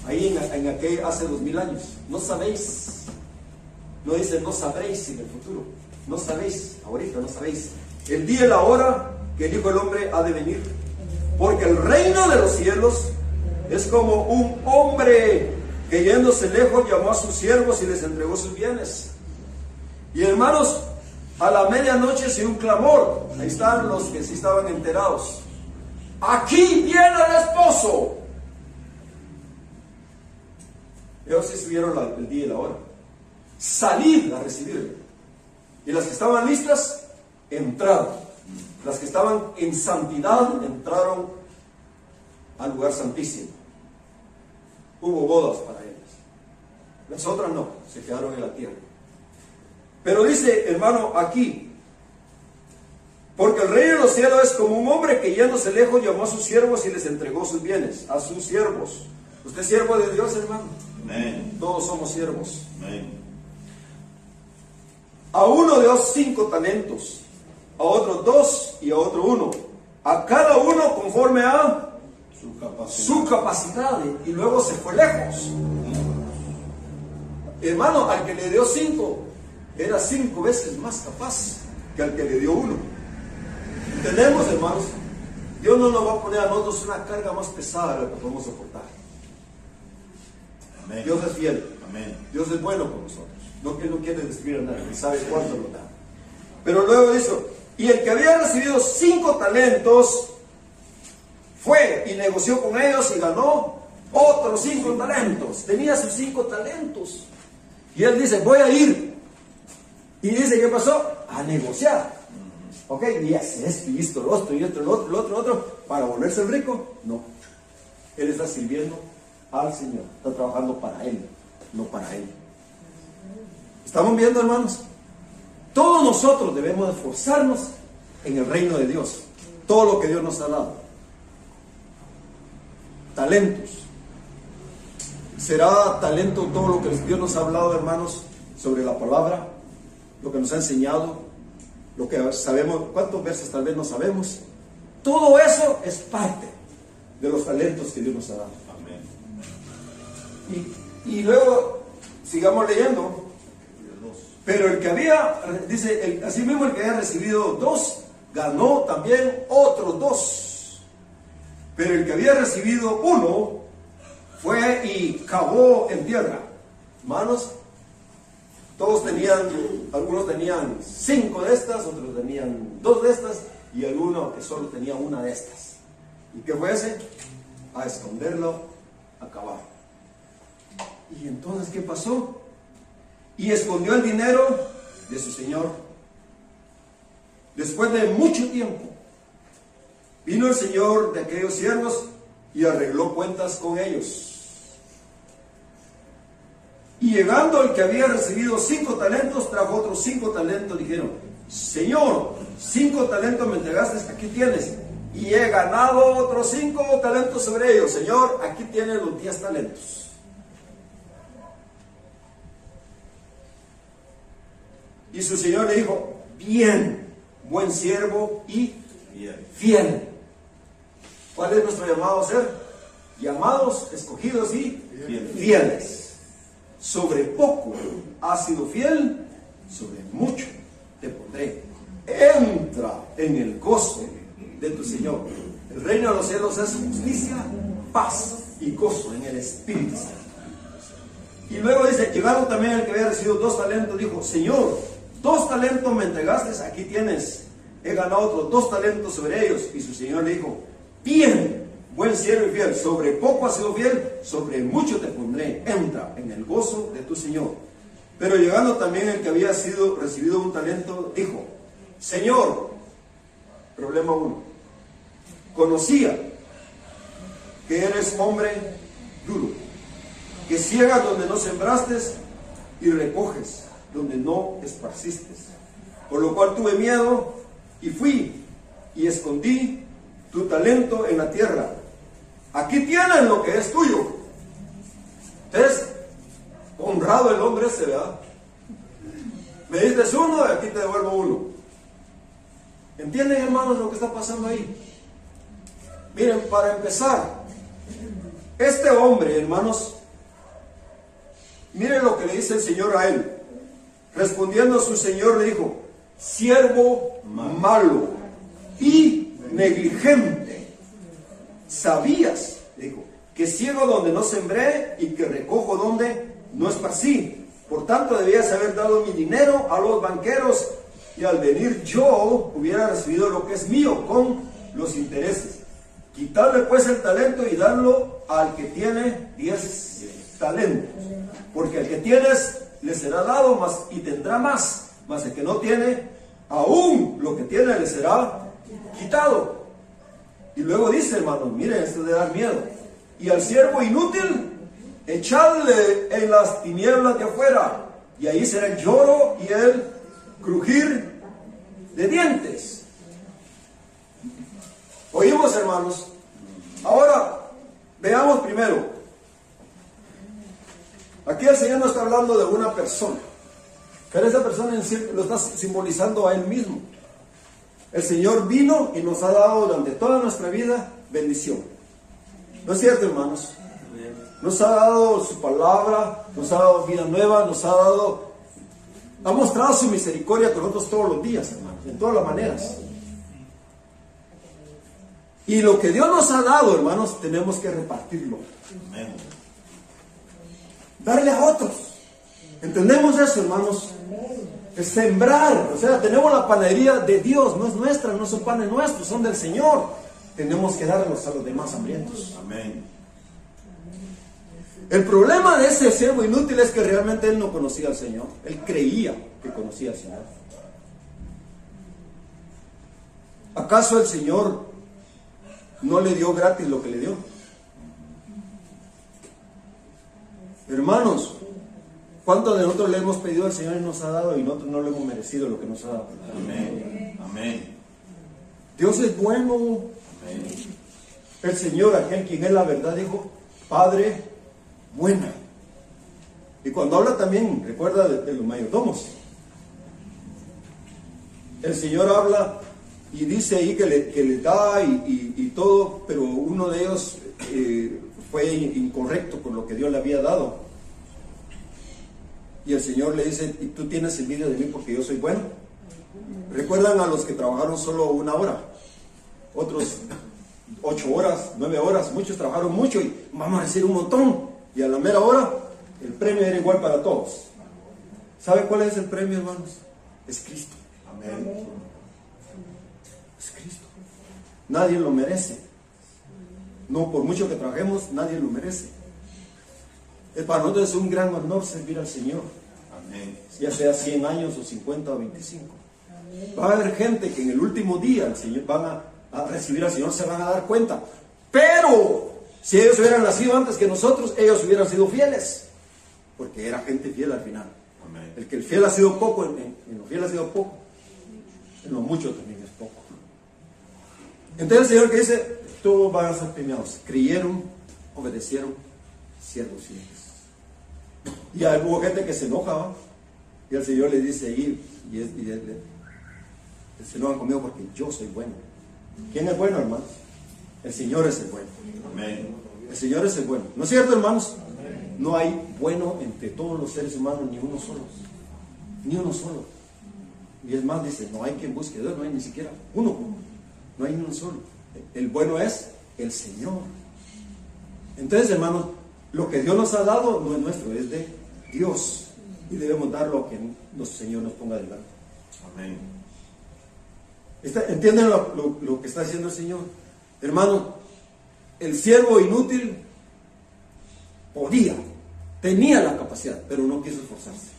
Speaker 3: Ahí en aquel hace 2000 años. No sabéis. No dice no sabréis en el futuro. No sabéis ahorita, no sabéis el día y la hora que el Hijo del Hombre ha de venir. Porque el reino de los cielos es como un hombre que yéndose lejos llamó a sus siervos y les entregó sus bienes. Y hermanos, a la medianoche se dio un clamor. Ahí están los que sí estaban enterados. Aquí viene el esposo. Ellos sí subieron el día y la hora. Salid a recibirle. Y las que estaban listas, entraron. Las que estaban en santidad, entraron al lugar santísimo. Hubo bodas para ellas. Las otras no, se quedaron en la tierra. Pero dice, hermano, aquí, porque el reino de los cielos es como un hombre que yéndose lejos llamó a sus siervos y les entregó sus bienes. A sus siervos. ¿Usted es siervo de Dios, hermano?
Speaker 2: Amén.
Speaker 3: Todos somos siervos.
Speaker 2: Amén.
Speaker 3: A uno dio 5 talentos, a otro 2 y a otro 1. A cada uno conforme a su capacidad. Y luego se fue lejos. Hermano, al que le dio 5, era 5 veces más capaz que al que le dio 1. ¿Entendemos, hermanos? Dios no nos va a poner a nosotros una carga más pesada de lo que podemos soportar.
Speaker 2: Amén.
Speaker 3: Dios es fiel.
Speaker 2: Amén. Él
Speaker 3: Dios es bueno con nosotros. No, Él no quiere destruir a nadie. Él sabe cuánto lo da. Pero luego dice, y el que había recibido 5 talentos fue y negoció con ellos y ganó otros 5 talentos. Tenía sus 5 talentos. Y él dice, voy a ir. Y dice, ¿qué pasó? A negociar. Ok, y hace esto y esto, lo otro, y esto, lo otro, para volverse rico. No. Él está sirviendo al Señor. Está trabajando para Él, no para Él. ¿Estamos viendo, hermanos? Todos nosotros debemos esforzarnos en el reino de Dios. Todo lo que Dios nos ha dado. Talentos. ¿Será talento todo lo que Dios nos ha hablado, hermanos, sobre la palabra? Lo que nos ha enseñado, lo que sabemos, cuántos versos tal vez no sabemos. Todo eso es parte de los talentos que Dios nos ha dado.
Speaker 2: Amén.
Speaker 3: Y luego, sigamos leyendo. Pero el que había, dice, así mismo el que había recibido 2, ganó también otros 2. Pero el que había recibido 1, fue y cavó en tierra. Hermanos, todos tenían, algunos tenían 5 de estas, otros tenían 2 de estas, y alguno que solo tenía 1 de estas. ¿Y qué fue ese? A esconderlo, a cavar. ¿Y entonces qué pasó? Y escondió el dinero de su señor. Después de mucho tiempo, vino el señor de aquellos siervos y arregló cuentas con ellos. Y llegando el que había recibido 5 talentos, trajo otros 5 talentos. Dijeron, Señor, 5 talentos me entregaste, aquí tienes. Y he ganado otros 5 talentos sobre ellos. Señor, aquí tienes los 10 talentos. Y su Señor le dijo, bien, buen siervo y fiel. ¿Cuál es nuestro llamado a ser? Llamados, escogidos y fieles. Sobre poco has sido fiel, sobre mucho te pondré. Entra en el gozo de tu Señor. El reino de los cielos es justicia, paz y gozo en el Espíritu Santo. Y luego dice, llegaron también el que había recibido 2 talentos, dijo, Señor, 2 talentos me entregaste, aquí tienes, he ganado otros 2 talentos sobre ellos. Y su Señor le dijo, bien, buen siervo y fiel, sobre poco has sido fiel, sobre mucho te pondré, entra en el gozo de tu Señor. Pero llegando también el que había recibido un talento, dijo, Señor, problema 1, conocía que eres hombre duro, que ciegas donde no sembraste y recoges donde no esparciste. Por lo cual tuve miedo y fui y escondí tu talento en la tierra. Aquí tienes lo que es tuyo. Entonces, honrado el hombre ese, ¿verdad? Me diste uno y aquí te devuelvo uno. ¿Entienden, hermanos, lo que está pasando ahí? Miren, para empezar, este hombre, hermanos, miren lo que le dice el Señor a él. Respondiendo su Señor le dijo, siervo malo y negligente. ¿Sabías, dijo, que ciego donde no sembré y que recojo donde no esparcí? Por tanto debías haber dado mi dinero a los banqueros y al venir yo hubiera recibido lo que es mío con los intereses. Quitarle pues el talento y darlo al que tiene 10 talentos. Porque al que tienes le será dado más y tendrá más. Mas el que no tiene, aún lo que tiene le será quitado. Y luego dice, hermanos, miren, esto de dar miedo. Y al siervo inútil, echadle en las tinieblas de afuera. Y ahí será el lloro y el crujir de dientes. ¿Oímos, hermanos? Ahora, veamos primero. Aquí el Señor no está hablando de una persona, pero esa persona en sí lo está simbolizando a Él mismo. El Señor vino y nos ha dado durante toda nuestra vida bendición. ¿No es cierto, hermanos? Nos ha dado su palabra, nos ha dado vida nueva, ha mostrado su misericordia con nosotros todos los días, hermanos, en todas las maneras. Y lo que Dios nos ha dado, hermanos, tenemos que repartirlo.
Speaker 2: Amén.
Speaker 3: Darle a otros. ¿Entendemos eso, hermanos? Es sembrar. O sea, tenemos la panadería de Dios, no es nuestra, no son panes nuestros, son del Señor. Tenemos que darlos a los demás hambrientos.
Speaker 2: Amén.
Speaker 3: El problema de ese siervo inútil es que realmente él no conocía al Señor. Él creía que conocía al Señor. ¿Acaso el Señor no le dio gratis lo que le dio? Hermanos, ¿cuántos de nosotros le hemos pedido al Señor y nos ha dado y nosotros no le hemos merecido lo que nos ha dado?
Speaker 2: Amén. Amén.
Speaker 3: Dios es bueno.
Speaker 2: Amén.
Speaker 3: El Señor, aquel quien es la verdad, dijo, Padre bueno. Y cuando habla también, recuerda de los mayordomos. El Señor habla y dice ahí que le da y todo, pero uno de ellos fue incorrecto con lo que Dios le había dado. Y el Señor le dice, ¿y tú tienes envidia de mí porque yo soy bueno? ¿Recuerdan a los que trabajaron solo 1 hora? Otros 8 horas, 9 horas, muchos trabajaron mucho y vamos a recibir un montón. Y a la mera hora, el premio era igual para todos. ¿Sabe cuál es el premio, hermanos? Es Cristo.
Speaker 2: Amén.
Speaker 3: Es Cristo. Nadie lo merece. No, por mucho que trabajemos, nadie lo merece. Para nosotros es un gran honor servir al Señor.
Speaker 2: Amén.
Speaker 3: Ya sea 100 años o 50 o 25. Va a haber gente que en el último día el Señor, van a recibir al Señor, se van a dar cuenta. Pero si ellos hubieran nacido antes que nosotros, ellos hubieran sido fieles. Porque era gente fiel al final.
Speaker 2: Amén.
Speaker 3: El que el fiel ha sido poco, en lo fiel ha sido poco. En lo mucho también es poco. Entonces el Señor que dice, todos van a ser premiados. Creyeron, obedecieron, siervos fieles. Y hubo gente que se enojaba. Y el Señor le dice ahí, se enojan conmigo porque yo soy bueno. ¿Quién es bueno, hermanos? El Señor es el bueno.
Speaker 2: Amén.
Speaker 3: El Señor es el bueno. ¿No es cierto, hermanos? No hay bueno entre todos los seres humanos, ni uno solo. Ni uno solo. Y es más, dice, no hay quien busque a Dios, no hay ni siquiera uno. No hay ni uno solo. El bueno es el Señor. Entonces, hermanos, lo que Dios nos ha dado no es nuestro, es de Dios. Y debemos dar lo que el Señor nos ponga delante.
Speaker 2: Amén.
Speaker 3: ¿Entienden lo que está haciendo el Señor? Hermano, el siervo inútil podía, tenía la capacidad, pero no quiso esforzarse.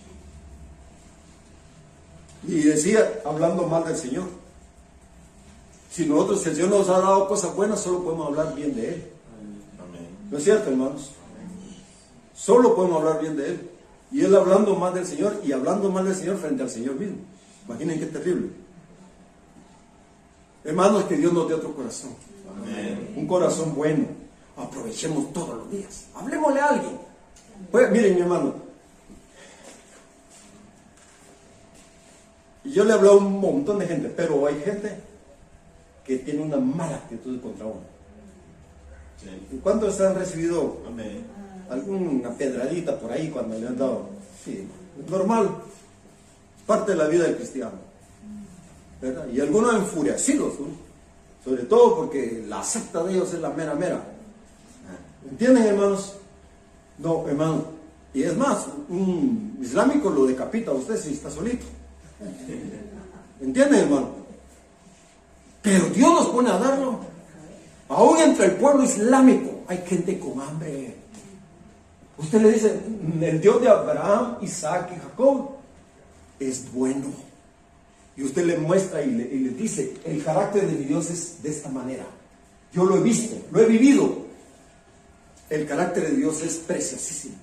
Speaker 3: Y decía, hablando mal del Señor, si nosotros, el Señor nos ha dado cosas buenas, solo podemos hablar bien de Él.
Speaker 2: Amén.
Speaker 3: ¿No es cierto, hermanos? Solo podemos hablar bien de Él. Y Él hablando mal del Señor, y hablando mal del Señor frente al Señor mismo. Imaginen qué terrible. Hermanos, que Dios nos dé otro corazón.
Speaker 2: Amén.
Speaker 3: Un corazón bueno. Aprovechemos todos los días. Hablemosle a alguien. Pues, miren, mi hermano. Yo le hablo a un montón de gente, pero hay gente que tiene una mala actitud contra uno.
Speaker 2: Sí.
Speaker 3: ¿Cuántos han recibido
Speaker 2: Amén.
Speaker 3: alguna pedradita por ahí cuando le han dado? Sí, es normal. Es parte de la vida del cristiano, ¿verdad? Y algunos enfurecidos, ¿no? Sobre todo porque la secta de ellos es la mera mera. ¿Entienden, hermanos? No, hermano. Y es más, un islámico lo decapita a usted si está solito. ¿Entienden, hermano? Pero Dios nos pone a darlo. Aún entre el pueblo islámico hay gente con hambre. Usted le dice, el Dios de Abraham, Isaac y Jacob es bueno. Y usted le muestra y le dice, el carácter de mi Dios es de esta manera. Yo lo he visto, lo he vivido. El carácter de Dios es preciosísimo.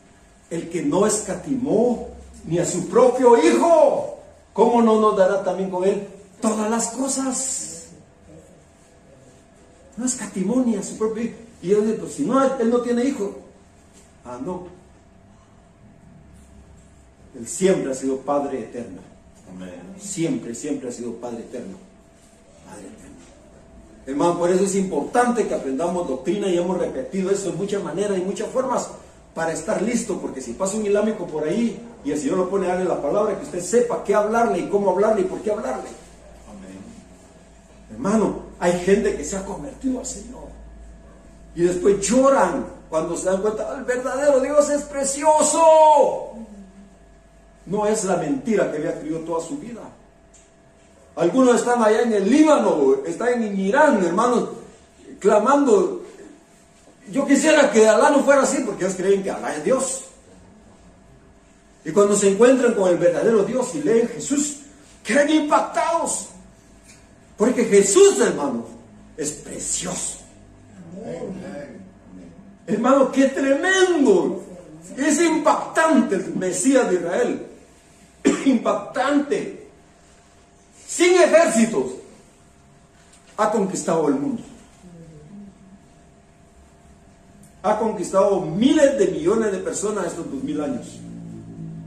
Speaker 3: El que no escatimó ni a su propio Hijo, ¿cómo no nos dará también con Él todas las cosas? No escatimó ni a su propio Hijo. Y yo digo, pues si no, Él no tiene hijo. Ah, no. Él siempre ha sido Padre eterno.
Speaker 2: Amén.
Speaker 3: Siempre, siempre ha sido Padre eterno. Padre eterno. Hermano, por eso es importante que aprendamos doctrina, y hemos repetido eso de muchas maneras y muchas formas para estar listo, porque si pasa un islámico por ahí y el Señor lo pone a darle la palabra, que usted sepa qué hablarle y cómo hablarle y por qué hablarle.
Speaker 2: Amén.
Speaker 3: Hermano, hay gente que se ha convertido al Señor y después lloran cuando se dan cuenta, el verdadero Dios es precioso. No es la mentira que había creído toda su vida. Algunos están allá en el Líbano, están en Irán, hermanos, clamando. Yo quisiera que Alá no fuera así, porque ellos creen que Alá es Dios. Y cuando se encuentran con el verdadero Dios y leen Jesús, quedan impactados. Porque Jesús, hermano, es precioso. Hermano, qué tremendo. Es impactante el Mesías de Israel. Impactante. Sin ejércitos ha conquistado el mundo. Ha conquistado miles de millones de personas estos 2000 años.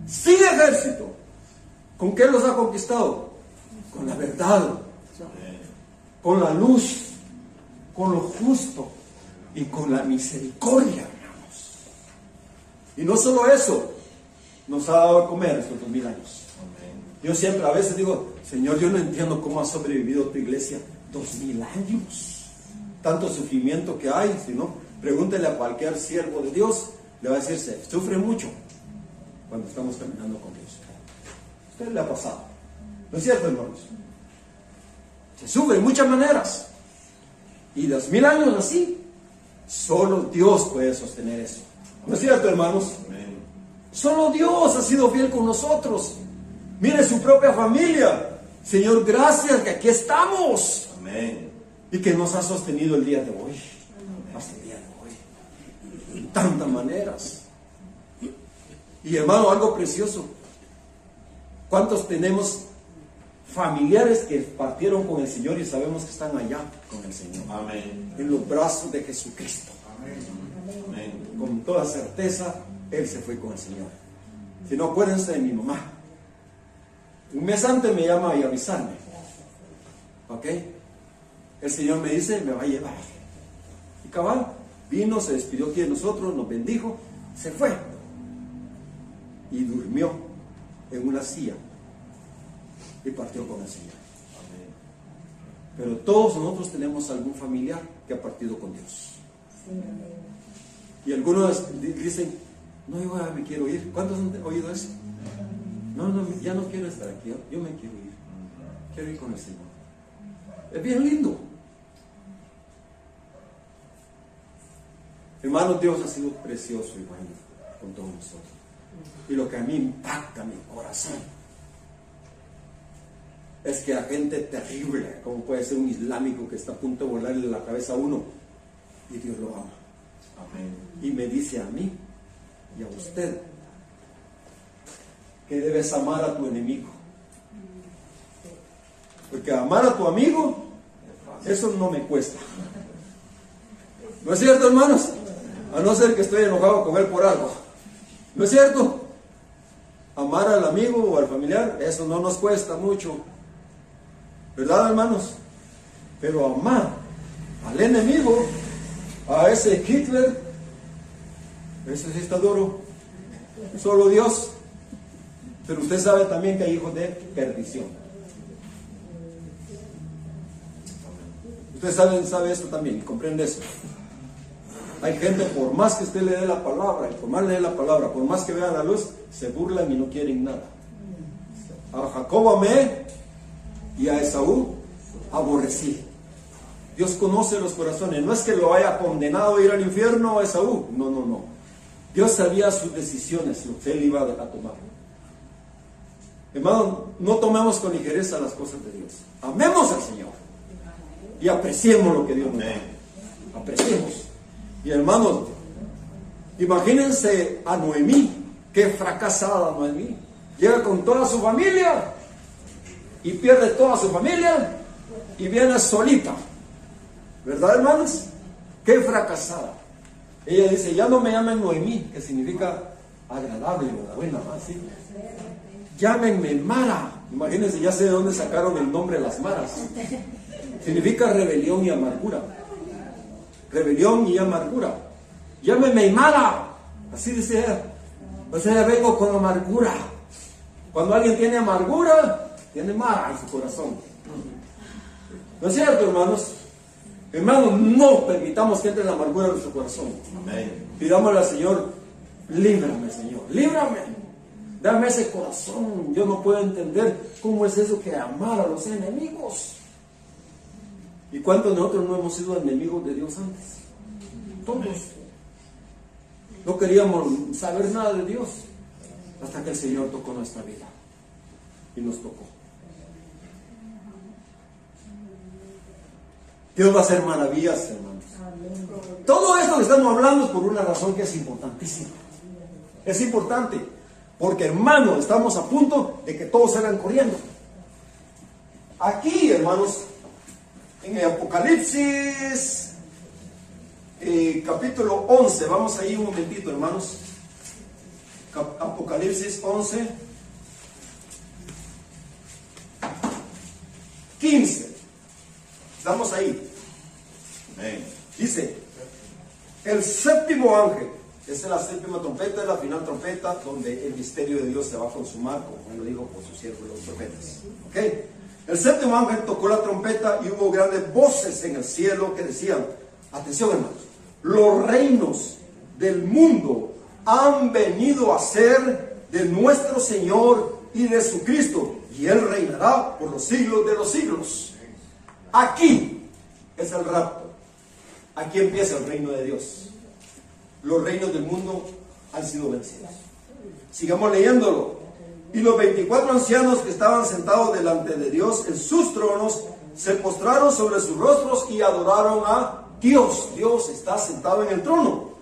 Speaker 3: Sin ejército. ¿Con qué los ha conquistado? Con la verdad, con la luz, con lo justo y con la misericordia, hermanos. Y no solo eso, nos ha dado a comer estos 2000 años. Yo siempre a veces digo, Señor, yo no entiendo cómo ha sobrevivido tu iglesia 2000 años. Tanto sufrimiento que hay, si no, pregúntele a cualquier siervo de Dios, le va a decir, se sufre mucho cuando estamos caminando con Dios. A usted le ha pasado, ¿no es cierto, hermanos? Se sufre de muchas maneras. Y 2000 años así, solo Dios puede sostener eso. ¿No es cierto, hermanos?
Speaker 2: Amén.
Speaker 3: Solo Dios ha sido fiel con nosotros. Mire su propia familia. Señor, gracias que aquí estamos.
Speaker 2: Amén.
Speaker 3: Y que nos ha sostenido el día de hoy. Hasta el día de hoy. En tantas maneras. Y hermano, algo precioso. ¿Cuántos tenemos familiares que partieron con el Señor y sabemos que están allá con el Señor?
Speaker 2: Amén.
Speaker 3: En los brazos de Jesucristo.
Speaker 2: Amén.
Speaker 3: Con toda certeza, Él se fue con el Señor. Si no, acuérdense de mi mamá. Un mes antes me llama y avisarme. ¿Ok? El Señor me dice, me va a llevar. Y cabal, vino, se despidió aquí de nosotros, nos bendijo, se fue. Y durmió en una silla. Y partió con el Señor.
Speaker 2: Amén.
Speaker 3: Pero todos nosotros tenemos algún familiar que ha partido con Dios. Y algunos dicen, no, yo ya me quiero ir. ¿Cuántos han oído eso? No, ya no quiero estar aquí, yo me quiero ir. Quiero ir con el Señor. Es bien lindo. Hermanos, Dios ha sido precioso y bueno con todos nosotros. Y lo que a mí impacta mi corazón es que la gente terrible, como puede ser un islámico que está a punto de volarle la cabeza a uno, y Dios lo ama.
Speaker 2: Amén.
Speaker 3: Y me dice a mí y a usted que debes amar a tu enemigo. Porque amar a tu amigo, eso no me cuesta. ¿No es cierto, hermanos? A no ser que estoy enojado con él por algo. ¿No es cierto? Amar al amigo o al familiar, eso no nos cuesta mucho. ¿Verdad, hermanos? Pero amar al enemigo, a ese Hitler, ese sí está duro. Solo Dios. Pero usted sabe también que hay hijos de perdición. Usted sabe esto también y comprende eso. Hay gente, por más que usted le dé la palabra, y por más le dé la palabra, por más que vean la luz, se burlan y no quieren nada. A Jacob amé y a Esaú aborrecí. Dios conoce los corazones. No es que lo haya condenado a ir al infierno a Esaú. No. Dios sabía sus decisiones, lo que él iba a tomar. Hermano, no tomemos con ligereza las cosas de Dios. Amemos al Señor y apreciemos lo que Dios nos da. Apreciemos. Y hermanos, imagínense a Noemí. Qué fracasada Noemí. Llega con toda su familia y pierde toda su familia y viene solita. ¿Verdad, hermanos? Qué fracasada. Ella dice, ya no me llamen Noemí, que significa agradable o buena, ¿sí? Llámenme Mara. Imagínense, ya sé de dónde sacaron el nombre de las Maras. Significa rebelión y amargura. Rebelión y amargura. Llámenme Mara. Así dice ella. O sea, vengo con amargura. Cuando alguien tiene amargura, tiene Mara en su corazón. ¿No es cierto, hermanos? Hermanos, no permitamos que entre la amargura en nuestro corazón.
Speaker 2: Amén.
Speaker 3: Pidámosle al Señor, líbrame, Señor, líbrame. Dame ese corazón. Yo no puedo entender cómo es eso que amar a los enemigos. ¿Y cuántos de nosotros no hemos sido enemigos de Dios antes? Todos. No queríamos saber nada de Dios hasta que el Señor tocó nuestra vida. Y nos tocó. Dios va a hacer maravillas, hermanos. Todo esto que estamos hablando es por una razón que es importantísima. Es importante. Porque, hermanos, estamos a punto de que todos salgan corriendo. Aquí, hermanos, en el Apocalipsis, capítulo 11, vamos ahí un momentito, hermanos. Apocalipsis 11, 15. Estamos ahí.
Speaker 2: Amén.
Speaker 3: Dice, el séptimo ángel. Esa es la séptima trompeta, es la final trompeta, donde el misterio de Dios se va a consumar, como lo dijo por sus siervos los profetas. ¿Okay? El séptimo ángel tocó la trompeta y hubo grandes voces en el cielo que decían, atención, hermanos, los reinos del mundo han venido a ser de nuestro Señor y de su Cristo, y Él reinará por los siglos de los siglos. Aquí es el rapto. Aquí empieza el reino de Dios. Los reinos del mundo han sido vencidos. Sigamos leyéndolo. Y los 24 ancianos que estaban sentados delante de Dios en sus tronos se postraron sobre sus rostros y adoraron a Dios. Dios está sentado en el trono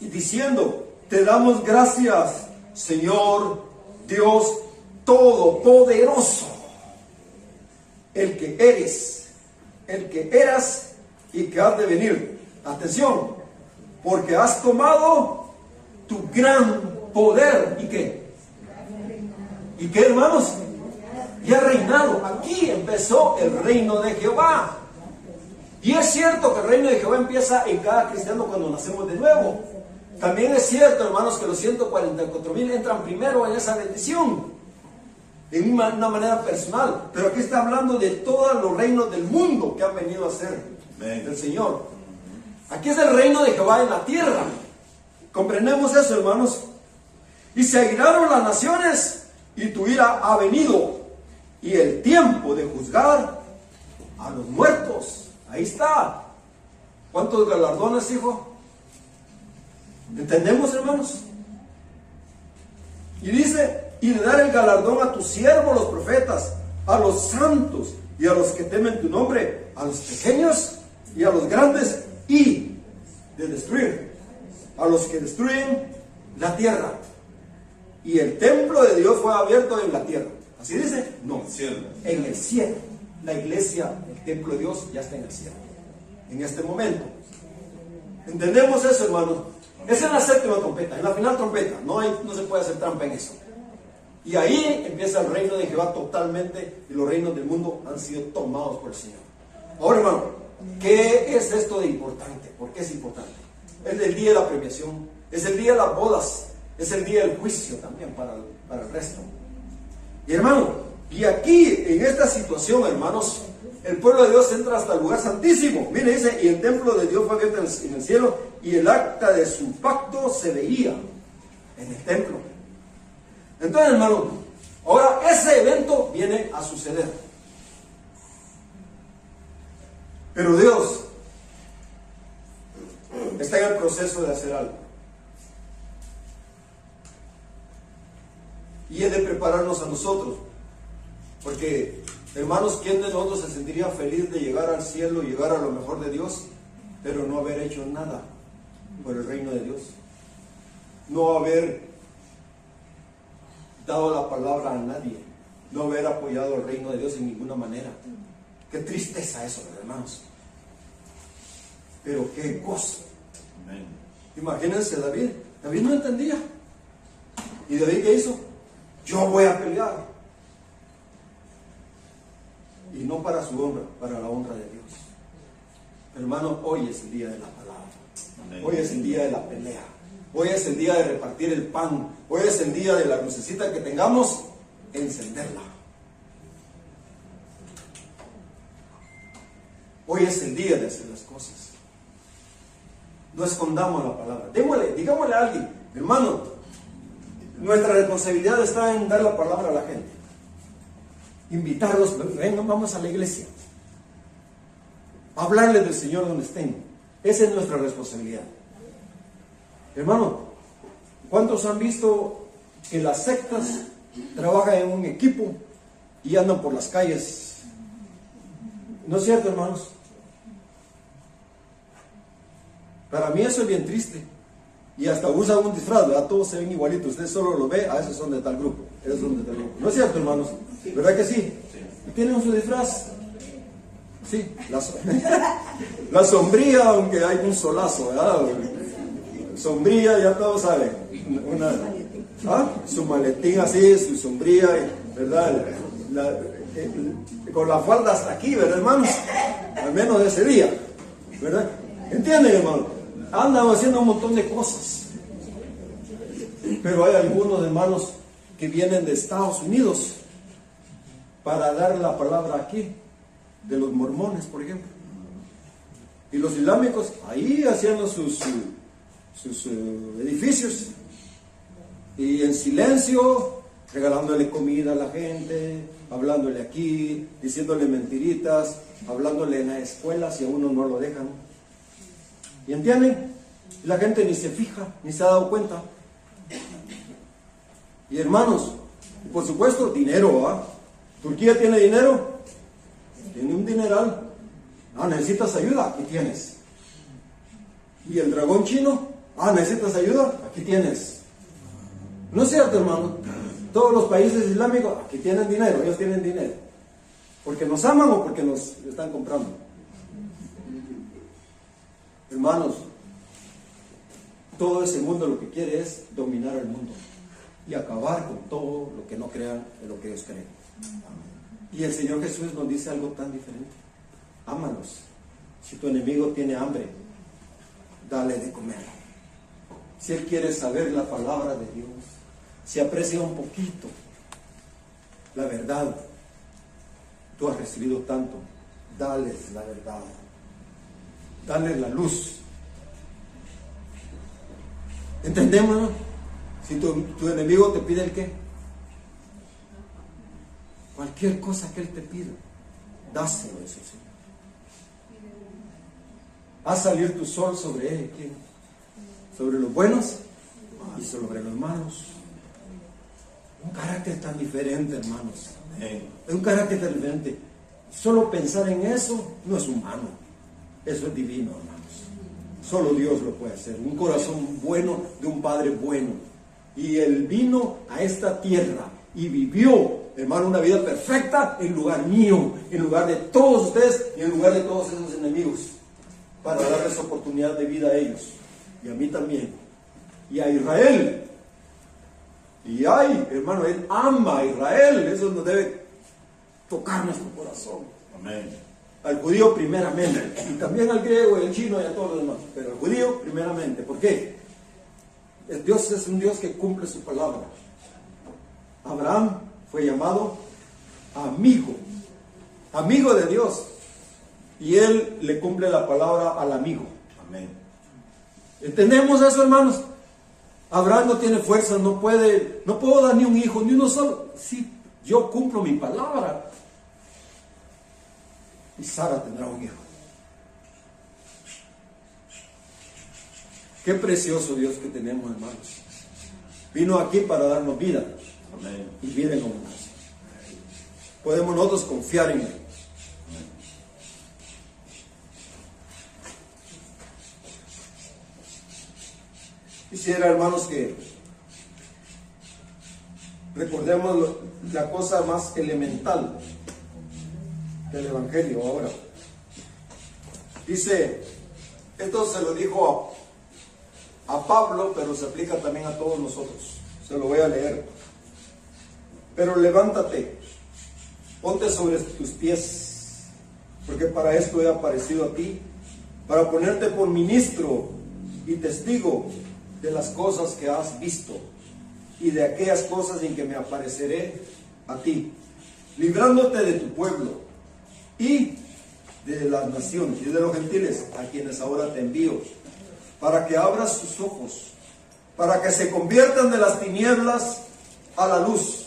Speaker 3: y diciendo, te damos gracias, Señor Dios Todopoderoso, el que eres, el que eras y que has de venir. Atención, porque has tomado tu gran poder. ¿Y qué? ¿Y qué, hermanos? Y ha reinado. Aquí empezó el reino de Jehová. Y es cierto que el reino de Jehová empieza en cada cristiano cuando nacemos de nuevo. También es cierto, hermanos, que los 144,000 entran primero en esa bendición, de una manera personal. Pero aquí está hablando de todos los reinos del mundo que han venido a ser del Señor. Aquí es el reino de Jehová en la tierra. ¿Comprendemos eso, hermanos? Y se airaron las naciones y tu ira ha venido. Y el tiempo de juzgar a los muertos. Ahí está. ¿Cuántos galardones, hijo? ¿Entendemos, hermanos? Y dice, y de dar el galardón a tus siervos los profetas, a los santos y a los que temen tu nombre, a los pequeños y a los grandes, y de destruir a los que destruyen la tierra. Y el templo de Dios fue abierto en la tierra. ¿Así dice? No, en el cielo. La iglesia, el templo de Dios ya está en el cielo. En este momento. ¿Entendemos eso, hermanos? Esa es la séptima trompeta, en la final trompeta. No se puede hacer trampa en eso. Y ahí empieza el reino de Jehová totalmente, y los reinos del mundo han sido tomados por el Señor. Ahora, hermano, ¿qué es esto de importante? ¿Por qué es importante? Es el día de la premiación, es el día de las bodas, es el día del juicio también para el resto. Y hermano, y aquí, en esta situación, hermanos, el pueblo de Dios entra hasta el lugar santísimo. Mire, dice, y el templo de Dios fue abierto en el cielo, y el acta de su pacto se veía en el templo. Entonces, hermano, ahora ese evento viene a suceder. Pero Dios está en el proceso de hacer algo. Y es de prepararnos a nosotros. Porque, hermanos, ¿quién de nosotros se sentiría feliz de llegar al cielo, llegar a lo mejor de Dios, pero no haber hecho nada por el reino de Dios? No haber dado la palabra a nadie, no haber apoyado al reino de Dios en ninguna manera. Qué tristeza eso, hermanos. Pero qué gozo.
Speaker 2: Amén.
Speaker 3: Imagínense David. David no entendía. ¿Y David qué hizo? Yo voy a pelear. Y no para su honra, para la honra de Dios. Hermano, hoy es el día de la palabra.
Speaker 2: Amén.
Speaker 3: Hoy es el día de la pelea. Hoy es el día de repartir el pan. Hoy es el día de la lucecita que tengamos, encenderla. Hoy es el día de hacer las cosas. No escondamos la palabra. Digámosle a alguien, hermano, nuestra responsabilidad está en dar la palabra a la gente. Invitarlos, vengan, vamos a la iglesia. Hablarles del Señor donde estén. Esa es nuestra responsabilidad. Hermano, ¿cuántos han visto que las sectas trabajan en un equipo y andan por las calles? ¿No es cierto, hermanos? Para mí eso es bien triste. Y hasta usan un disfraz, ¿verdad? Todos se ven igualitos. Usted solo lo ve, esos son de tal grupo. Esos son de tal grupo. ¿No es cierto, hermanos? ¿Verdad que sí? ¿Y tienen su disfraz? Sí, la sombría, aunque hay un solazo, ¿verdad? Sombría, ya todos saben. Su maletín así, su sombría, ¿verdad? Con la falda hasta aquí, ¿verdad, hermanos? Al menos ese día, ¿verdad? ¿Entienden, hermano? Andan haciendo un montón de cosas. Pero hay algunos hermanos que vienen de Estados Unidos para dar la palabra aquí, de los mormones, por ejemplo. Y los islámicos ahí haciendo sus edificios y en silencio, regalándole comida a la gente, hablándole aquí, diciéndole mentiritas, hablándole en las escuelas y a uno no lo dejan. ¿Y entienden? La gente ni se fija, ni se ha dado cuenta. Y hermanos, por supuesto, dinero, ¿ah? ¿Turquía tiene dinero? Tiene un dineral. ¿Necesitas ayuda? Aquí tienes. ¿Y el dragón chino? ¿Necesitas ayuda? Aquí tienes. ¿No es cierto, hermano? Todos los países islámicos, aquí tienen dinero, ellos tienen dinero. ¿Porque nos aman o porque nos están comprando? Hermanos, todo ese mundo lo que quiere es dominar el mundo y acabar con todo lo que no crean en lo que ellos creen. Y el Señor Jesús nos dice algo tan diferente. Ámalos. Si tu enemigo tiene hambre, dale de comer. Si él quiere saber la palabra de Dios, si aprecia un poquito la verdad, tú has recibido tanto, dales la verdad. Dale la luz. ¿Entendemos? Si tu enemigo te pide el qué, cualquier cosa que él te pida, dáselo a ese Señor. Haz salir tu sol sobre él. ¿Quién? sobre los buenos y sobre los malos. Un carácter tan diferente, hermanos.
Speaker 2: Amén.
Speaker 3: Es un carácter tan diferente. Solo pensar en eso no es humano. Eso es divino, hermanos. Solo Dios lo puede hacer. Un corazón bueno de un Padre bueno. Y Él vino a esta tierra y vivió, hermano, una vida perfecta en lugar mío, en lugar de todos ustedes y en lugar de todos esos enemigos, para darles oportunidad de vida a ellos y a mí también y a Israel. Y hermano, Él ama a Israel. Eso nos debe tocar nuestro corazón.
Speaker 2: Amén.
Speaker 3: Al judío primeramente, y también al griego y al chino y a todos los demás, pero al judío primeramente. ¿Por qué? Dios es un Dios que cumple su palabra. Abraham fue llamado amigo de Dios, y él le cumple la palabra al amigo.
Speaker 2: Amén.
Speaker 3: ¿Entendemos eso, hermanos? Abraham no tiene fuerza, no puedo dar ni un hijo, ni uno solo. Sí, yo cumplo mi palabra. Y Sara tendrá un hijo. Qué precioso Dios que tenemos, hermanos. Vino aquí para darnos vida.
Speaker 2: Amén.
Speaker 3: Y vida en abundancia. Podemos nosotros confiar en Él. Quisiera, hermanos, que recordemos la cosa más elemental del Evangelio ahora. Dice, esto se lo dijo a Pablo, pero se aplica también a todos nosotros. Se lo voy a leer. Pero levántate, ponte sobre tus pies, porque para esto he aparecido a ti, para ponerte por ministro y testigo de las cosas que has visto y de aquellas cosas en que me apareceré a ti, librándote de tu pueblo y de las naciones y de los gentiles a quienes ahora te envío, para que abras sus ojos, para que se conviertan de las tinieblas a la luz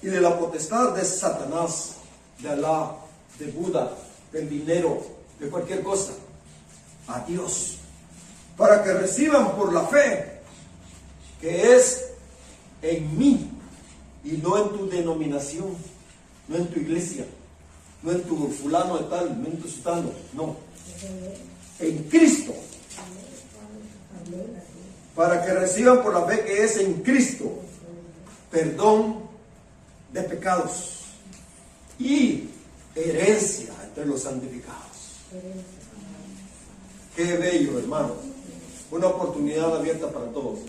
Speaker 3: y de la potestad de Satanás, de Alá, de Buda, del dinero, de cualquier cosa, a Dios, para que reciban por la fe que es en mí y no en tu denominación, no en tu iglesia, no en tu fulano de tal, no en tu sutano, no, en Cristo, para que reciban por la fe que es en Cristo perdón de pecados y herencia entre los santificados. Qué bello, hermano. Una oportunidad abierta para todos.